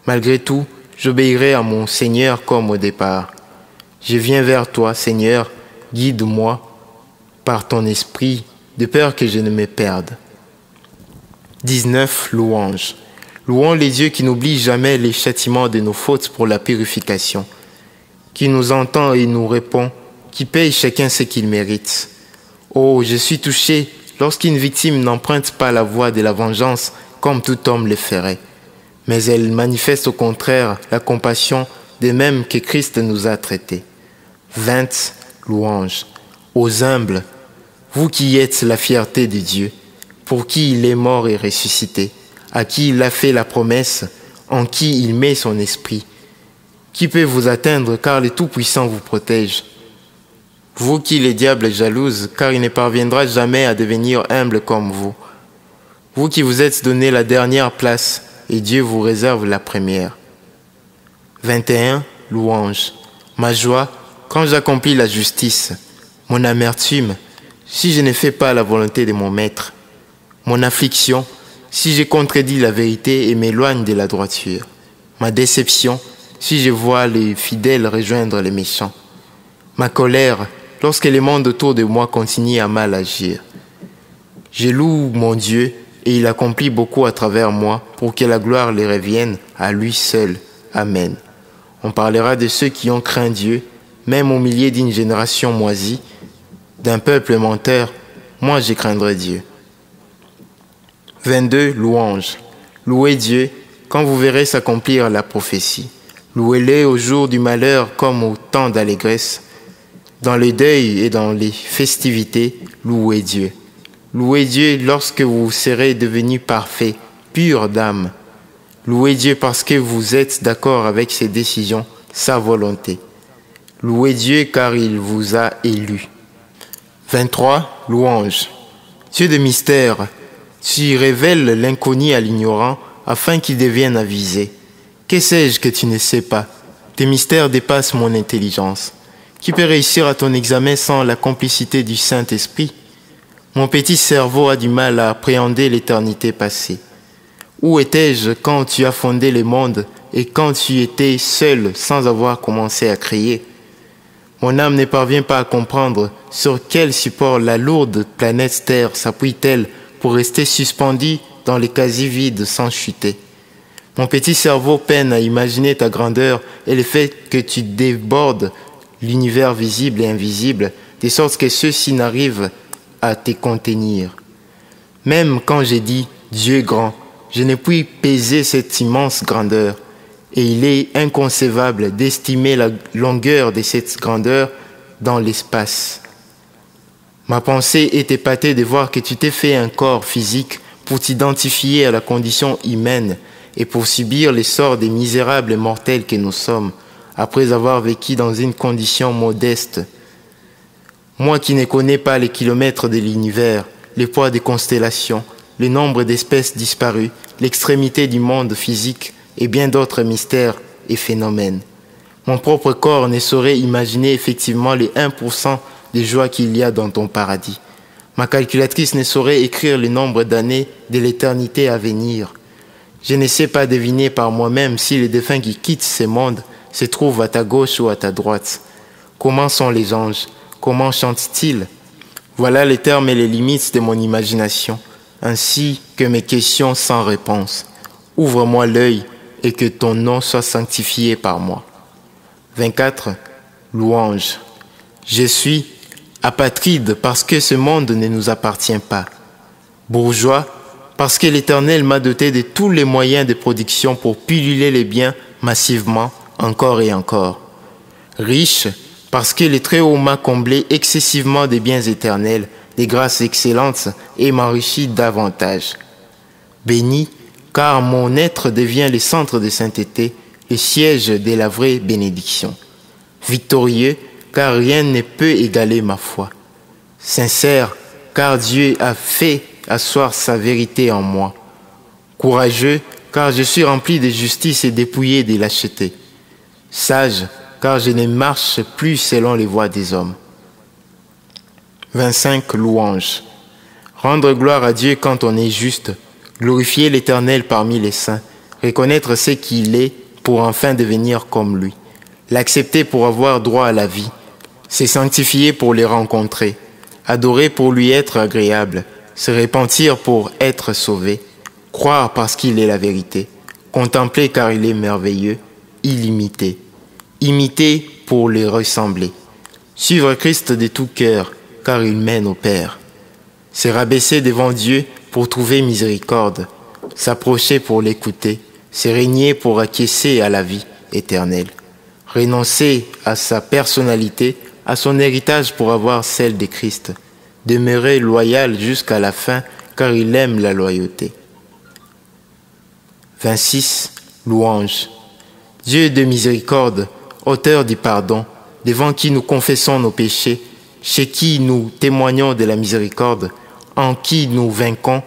B: Malgré tout, j'obéirai à mon Seigneur comme au départ. Je viens vers toi, Seigneur, guide-moi par ton esprit, de peur que je ne me perde. 19. Louange. Louons les dieux qui n'oublient jamais les châtiments de nos fautes pour la purification, qui nous entend et nous répond, qui paye chacun ce qu'il mérite. Oh, je suis touché lorsqu'une victime n'emprunte pas la voie de la vengeance comme tout homme le ferait, mais elle manifeste au contraire la compassion de même que Christ nous a traités. 20. Louange. Aux humbles, vous qui êtes la fierté de Dieu, pour qui il est mort et ressuscité, à qui il a fait la promesse, en qui il met son esprit. Qui peut vous atteindre car le Tout-Puissant vous protège? Vous qui les diables jalousent, car il ne parviendra jamais à devenir humble comme vous. Vous qui vous êtes donné la dernière place, et Dieu vous réserve la première. 21. Louange. Ma joie, quand j'accomplis la justice. Mon amertume, si je ne fais pas la volonté de mon maître. Mon affliction, si je contredis la vérité et m'éloigne de la droiture. Ma déception, si je vois les fidèles rejoindre les méchants. Ma colère, lorsque le monde autour de moi continue à mal agir. Je loue mon Dieu et il accomplit beaucoup à travers moi pour que la gloire lui revienne à lui seul. Amen. On parlera de ceux qui ont craint Dieu, même au milieu d'une génération moisie, d'un peuple menteur. Moi, je craindrai Dieu. 22. Louange. Louez Dieu quand vous verrez s'accomplir la prophétie. Louez-le au jour du malheur comme au temps d'allégresse. Dans le deuil et dans les festivités, louez Dieu. Louez Dieu lorsque vous serez devenus parfaits, purs d'âme. Louez Dieu parce que vous êtes d'accord avec ses décisions, sa volonté. Louez Dieu car il vous a élus. 23. Louange. Dieu de mystère, tu révèles l'inconnu à l'ignorant afin qu'il devienne avisé. Que sais-je que tu ne sais pas? Tes mystères dépassent mon intelligence. Qui peut réussir à ton examen sans la complicité du Saint-Esprit? Mon petit cerveau a du mal à appréhender l'éternité passée. Où étais-je quand tu as fondé le monde et quand tu étais seul sans avoir commencé à créer? Mon âme ne parvient pas à comprendre sur quel support la lourde planète Terre s'appuie-t-elle pour rester suspendue dans les quasi-vides sans chuter. Mon petit cerveau peine à imaginer ta grandeur et le fait que tu débordes l'univers visible et invisible, de sorte que ceux-ci n'arrivent à te contenir. Même quand j'ai dit « Dieu grand », je ne puis peser cette immense grandeur, et il est inconcevable d'estimer la longueur de cette grandeur dans l'espace. Ma pensée est épatée de voir que tu t'es fait un corps physique pour t'identifier à la condition humaine et pour subir les sorts des misérables mortels que nous sommes, après avoir vécu dans une condition modeste. Moi qui ne connais pas les kilomètres de l'univers, les poids des constellations, le nombre d'espèces disparues, l'extrémité du monde physique et bien d'autres mystères et phénomènes. Mon propre corps ne saurait imaginer effectivement les 1% de joie qu'il y a dans ton paradis. Ma calculatrice ne saurait écrire le nombre d'années de l'éternité à venir. Je ne sais pas deviner par moi-même si les défunts qui quittent ces mondes se trouvent à ta gauche ou à ta droite. Comment sont les anges? Comment chantent-ils? Voilà les termes et les limites de mon imagination, ainsi que mes questions sans réponse. Ouvre-moi l'œil et que ton nom soit sanctifié par moi. 24. Louange. Je suis apatride parce que ce monde ne nous appartient pas. Bourgeois parce que l'Éternel m'a doté de tous les moyens de production pour pulluler les biens massivement, encore et encore. Riche parce que le Très-Haut m'a comblé excessivement des biens éternels, des grâces excellentes et m'enrichit davantage. Béni, car mon être devient le centre de sainteté, le siège de la vraie bénédiction. Victorieux, car rien ne peut égaler ma foi. Sincère, car Dieu a fait asseoir sa vérité en moi. Courageux, car je suis rempli de justice et dépouillé de lâcheté. Sage, car je ne marche plus selon les voies des hommes. 25 louanges. Rendre gloire à Dieu quand on est juste, glorifier l'Éternel parmi les saints, reconnaître ce qu'il est pour enfin devenir comme lui, l'accepter pour avoir droit à la vie, se sanctifier pour les rencontrer, adorer pour lui être agréable, se repentir pour être sauvé, croire parce qu'il est la vérité, contempler car il est merveilleux, illimité, imiter pour le ressembler, suivre Christ de tout cœur car il mène au Père, se rabaisser devant Dieu pour trouver miséricorde, s'approcher pour l'écouter, se régner pour acquiescer à la vie éternelle, renoncer à sa personnalité, à son héritage pour avoir celle de Christ, demeurer loyal jusqu'à la fin car il aime la loyauté. 26 louanges. Dieu de miséricorde, auteur du pardon, devant qui nous confessons nos péchés, chez qui nous témoignons de la miséricorde, en qui nous vainquons,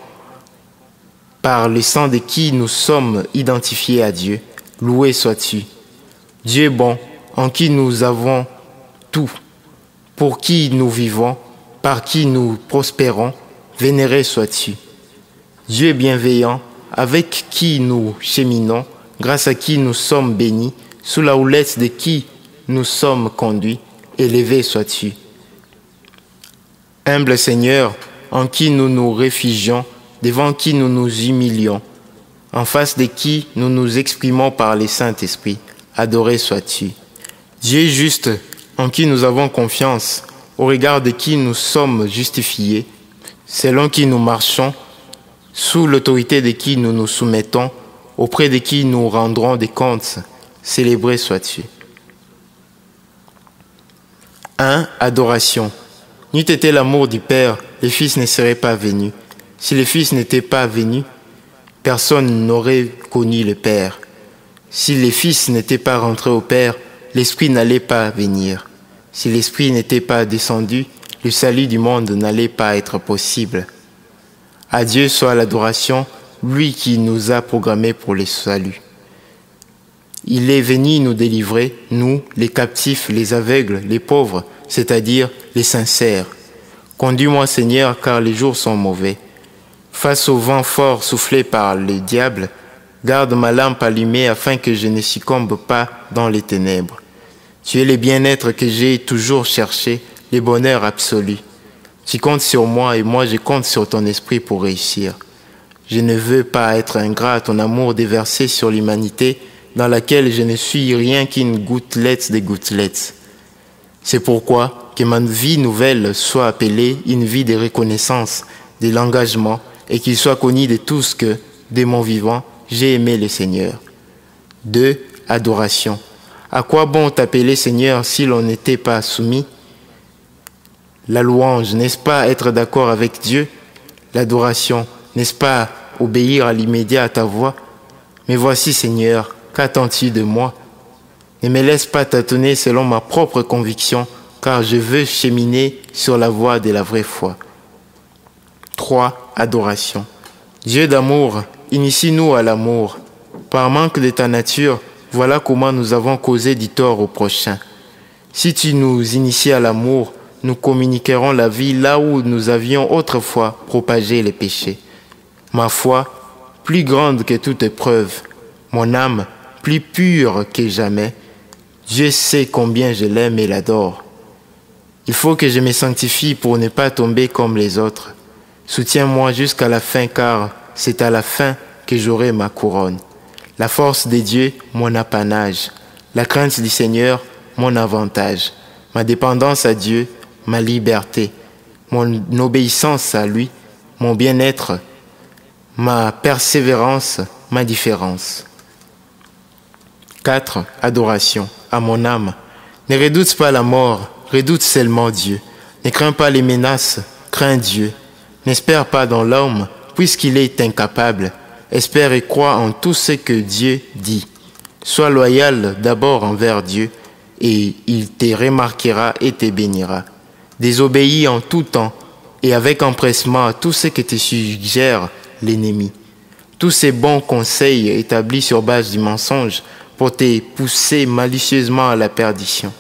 B: par le sang de qui nous sommes identifiés à Dieu, loué sois-tu. Dieu bon, en qui nous avons tout, pour qui nous vivons, par qui nous prospérons, vénéré sois-tu. Dieu bienveillant, avec qui nous cheminons, grâce à qui nous sommes bénis, sous la houlette de qui nous sommes conduits, élevé sois-tu. Humble Seigneur, en qui nous nous réfugions, devant qui nous nous humilions, en face de qui nous nous exprimons par le Saint-Esprit, adoré sois-tu. Dieu juste, en qui nous avons confiance, au regard de qui nous sommes justifiés, selon qui nous marchons, sous l'autorité de qui nous nous soumettons, auprès de qui nous rendrons des comptes, célébré sois-tu. 1. Adoration. N'eût été l'amour du Père, le Fils ne serait pas venu. Si le Fils n'était pas venu, personne n'aurait connu le Père. Si le Fils n'était pas rentré au Père, l'Esprit n'allait pas venir. Si l'Esprit n'était pas descendu, le salut du monde n'allait pas être possible. À Dieu soit l'adoration, lui qui nous a programmés pour le salut. Il est venu nous délivrer, nous, les captifs, les aveugles, les pauvres, c'est-à-dire les sincères. Conduis-moi, Seigneur, car les jours sont mauvais. Face au vent fort soufflé par le diable, garde ma lampe allumée afin que je ne succombe pas dans les ténèbres. Tu es le bien-être que j'ai toujours cherché, le bonheur absolu. Tu comptes sur moi et moi je compte sur ton esprit pour réussir. Je ne veux pas être ingrat à ton amour déversé sur l'humanité dans laquelle je ne suis rien qu'une gouttelette de gouttelettes. C'est pourquoi que ma vie nouvelle soit appelée une vie de reconnaissance, de l'engagement et qu'il soit connu de tous que, de mon vivant, j'ai aimé le Seigneur. 2. Adoration. À quoi bon t'appeler Seigneur si l'on n'était pas soumis? La louange, n'est-ce pas être d'accord avec Dieu? L'adoration, n'est-ce pas obéir à l'immédiat à ta voix? Mais voici Seigneur, qu'attends-tu de moi? Ne me laisse pas tâtonner selon ma propre conviction, car je veux cheminer sur la voie de la vraie foi. 3. Adoration. Dieu d'amour, initie-nous à l'amour. Par manque de ta nature, voilà comment nous avons causé du tort au prochain. Si tu nous inities à l'amour, nous communiquerons la vie là où nous avions autrefois propagé les péchés. Ma foi, plus grande que toute épreuve, mon âme, plus pure que jamais, Dieu sait combien je l'aime et l'adore. Il faut que je me sanctifie pour ne pas tomber comme les autres. Soutiens-moi jusqu'à la fin, car c'est à la fin que j'aurai ma couronne. La force de Dieu, mon apanage. La crainte du Seigneur, mon avantage. ma dépendance à Dieu, ma liberté, mon obéissance à lui, mon bien-être, ma persévérance, ma différence. 4. Adoration à mon âme. Ne redoute pas la mort, redoute seulement Dieu. Ne crains pas les menaces, crains Dieu. N'espère pas dans l'homme, puisqu'il est incapable. Espère et crois en tout ce que Dieu dit. Sois loyal d'abord envers Dieu, et il te remarquera et te bénira. Désobéis en tout temps, et avec empressement à tout ce que te suggère l'ennemi. Tous ces bons conseils établis sur base du mensonge pour te pousser malicieusement à la perdition.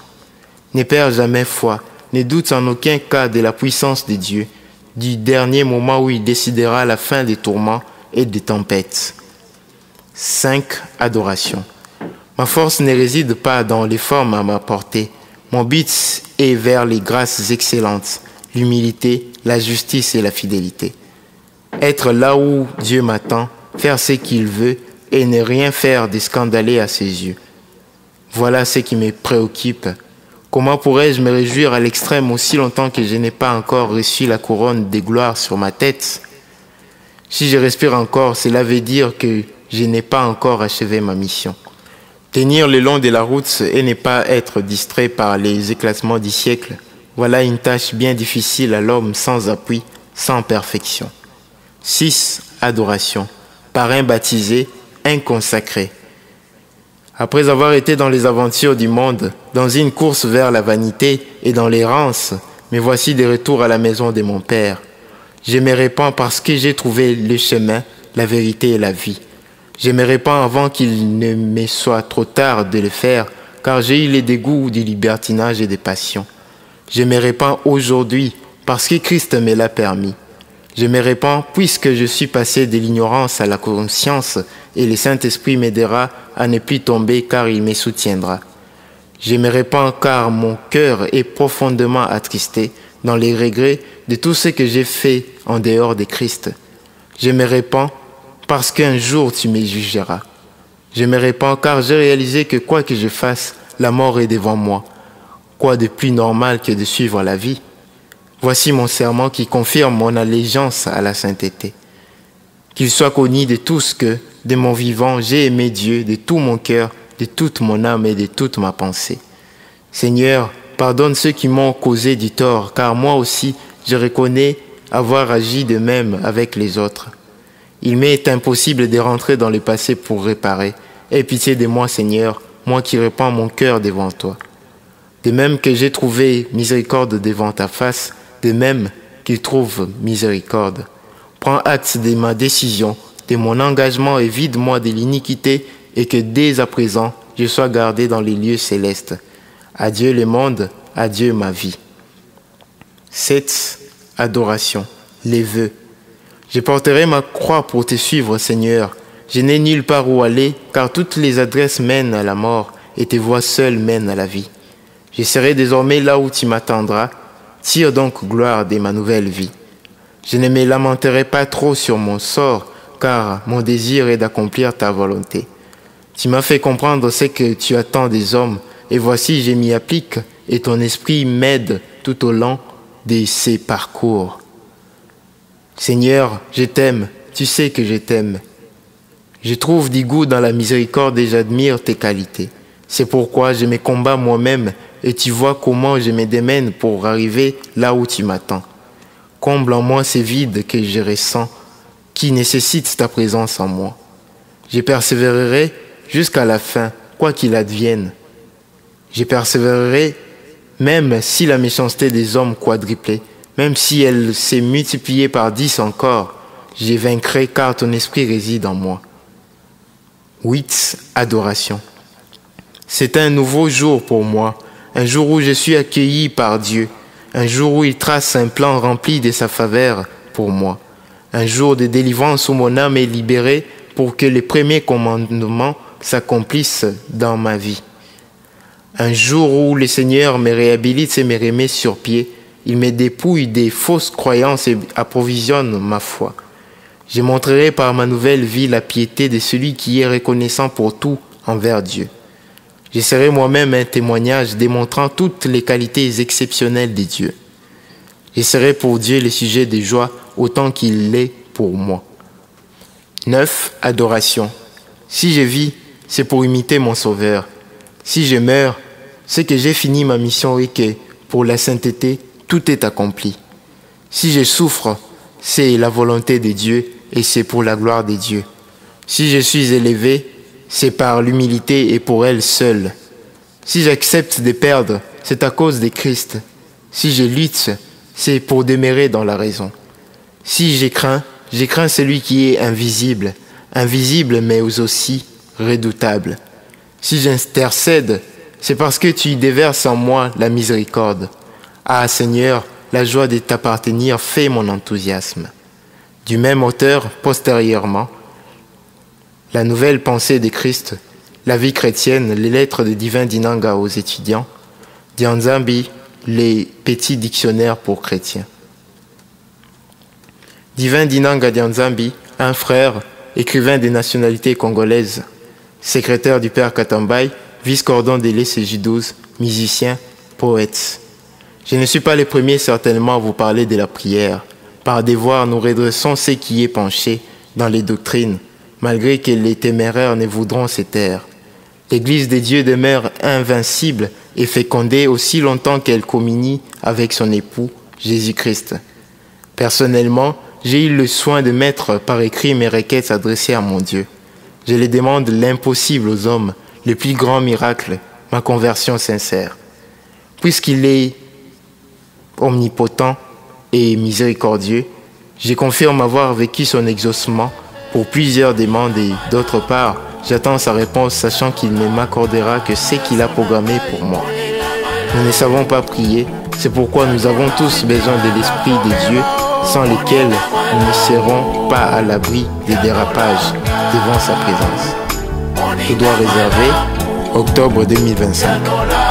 B: Ne perds jamais foi, ne doute en aucun cas de la puissance de Dieu, du dernier moment où il décidera la fin des tourments et des tempêtes. 5. Adoration. Ma force ne réside pas dans les formes à ma portée. Mon but est vers les grâces excellentes, l'humilité, la justice et la fidélité. Être là où Dieu m'attend, faire ce qu'il veut et ne rien faire de scandaleux à ses yeux. Voilà ce qui me préoccupe. Comment pourrais-je me réjouir à l'extrême aussi longtemps que je n'ai pas encore reçu la couronne de gloire sur ma tête? Si je respire encore, cela veut dire que je n'ai pas encore achevé ma mission. Tenir le long de la route et ne pas être distrait par les éclatements du siècle, voilà une tâche bien difficile à l'homme sans appui, sans perfection. 6. Adoration. Parrain baptisé, inconsacré. Après avoir été dans les aventures du monde, dans une course vers la vanité et dans l'errance, me voici de retour à la maison de mon Père. Je me répands parce que j'ai trouvé le chemin, la vérité et la vie. Je me répands avant qu'il ne me soit trop tard de le faire, car j'ai eu les dégoûts du libertinage et des passions. Je me répands aujourd'hui parce que Christ me l'a permis. Je me répands puisque je suis passé de l'ignorance à la conscience et le Saint-Esprit m'aidera à ne plus tomber car il me soutiendra. Je me répands car mon cœur est profondément attristé dans les regrets de tout ce que j'ai fait en dehors de Christ. Je me répands parce qu'un jour tu me jugeras. Je me répands car j'ai réalisé que quoi que je fasse, la mort est devant moi. Quoi de plus normal que de suivre la vie? Voici mon serment qui confirme mon allégeance à la sainteté. Qu'il soit connu de tous que, de mon vivant, j'ai aimé Dieu de tout mon cœur, de toute mon âme et de toute ma pensée. Seigneur, pardonne ceux qui m'ont causé du tort, car moi aussi, je reconnais avoir agi de même avec les autres. Il m'est impossible de rentrer dans le passé pour réparer. Aie pitié de moi, Seigneur, moi qui répands mon cœur devant toi. De même que j'ai trouvé miséricorde devant ta face, de même qu'il trouve miséricorde. Prends acte de ma décision, de mon engagement et vide-moi de l'iniquité et que dès à présent, je sois gardé dans les lieux célestes. Adieu le monde, adieu ma vie. 7. Adoration, les vœux. Je porterai ma croix pour te suivre, Seigneur. Je n'ai nulle part où aller, car toutes les adresses mènent à la mort et tes voies seules mènent à la vie. Je serai désormais là où tu m'attendras. Tire donc gloire de ma nouvelle vie. Je ne me lamenterai pas trop sur mon sort, car mon désir est d'accomplir ta volonté. Tu m'as fait comprendre ce que tu attends des hommes, et voici je m'y applique, et ton esprit m'aide tout au long de ces parcours. Seigneur, je t'aime, tu sais que je t'aime. Je trouve du goût dans la miséricorde et j'admire tes qualités. C'est pourquoi je me combats moi-même et tu vois comment je me démène pour arriver là où tu m'attends. Comble en moi ces vides que je ressens, qui nécessitent ta présence en moi. Je persévérerai jusqu'à la fin, quoi qu'il advienne. Je persévérerai même si la méchanceté des hommes quadruplée, même si elle s'est multipliée par 10 encore, je vaincrai car ton esprit réside en moi. 8. Adoration. C'est un nouveau jour pour moi, un jour où je suis accueilli par Dieu, un jour où il trace un plan rempli de sa faveur pour moi, un jour de délivrance où mon âme est libérée pour que les premiers commandements s'accomplissent dans ma vie. Un jour où le Seigneur me réhabilite et me remet sur pied, il me dépouille des fausses croyances et approvisionne ma foi. Je montrerai par ma nouvelle vie la piété de celui qui est reconnaissant pour tout envers Dieu. Je serai moi-même un témoignage démontrant toutes les qualités exceptionnelles de Dieu. Je serai pour Dieu le sujet de joie autant qu'il l'est pour moi. 9. Adoration. Si je vis, c'est pour imiter mon Sauveur. Si je meurs, c'est que j'ai fini ma mission et que, pour la sainteté, tout est accompli. Si je souffre, c'est la volonté de Dieu et c'est pour la gloire de Dieu. Si je suis élevé, c'est par l'humilité et pour elle seule. Si j'accepte de perdre, c'est à cause de Christ. Si je lutte, c'est pour demeurer dans la raison. Si je crains celui qui est invisible, invisible mais aussi redoutable. Si j'intercède, c'est parce que tu déverses en moi la miséricorde. Ah Seigneur, la joie de t'appartenir fait mon enthousiasme. Du même auteur, postérieurement, la nouvelle pensée de Christ, la vie chrétienne, les lettres de Divin Dinanga aux étudiants, Dianzambi, les petits dictionnaires pour chrétiens. Divin Dinanga Dianzambi, un frère, écrivain des nationalités congolaises, secrétaire du père Katambay, vice-cordon de l'ECJ12, musicien, poète. Je ne suis pas le premier certainement à vous parler de la prière. Par devoir, nous redressons ce qui est penché dans les doctrines, malgré que les téméraires ne voudront se taire. L'Église de Dieu demeure invincible et fécondée aussi longtemps qu'elle communie avec son époux, Jésus-Christ. Personnellement, j'ai eu le soin de mettre par écrit mes requêtes adressées à mon Dieu. Je les demande l'impossible aux hommes, le plus grand miracle, ma conversion sincère. Puisqu'il est omnipotent et miséricordieux, je confirme avoir vécu son exaucement pour plusieurs demandes et d'autre part, j'attends sa réponse sachant qu'il ne m'accordera que ce qu'il a programmé pour moi. Nous ne savons pas prier, c'est pourquoi nous avons tous besoin de l'Esprit de Dieu sans lequel nous ne serons pas à l'abri des dérapages devant sa présence. Tout doit réserver, octobre 2025.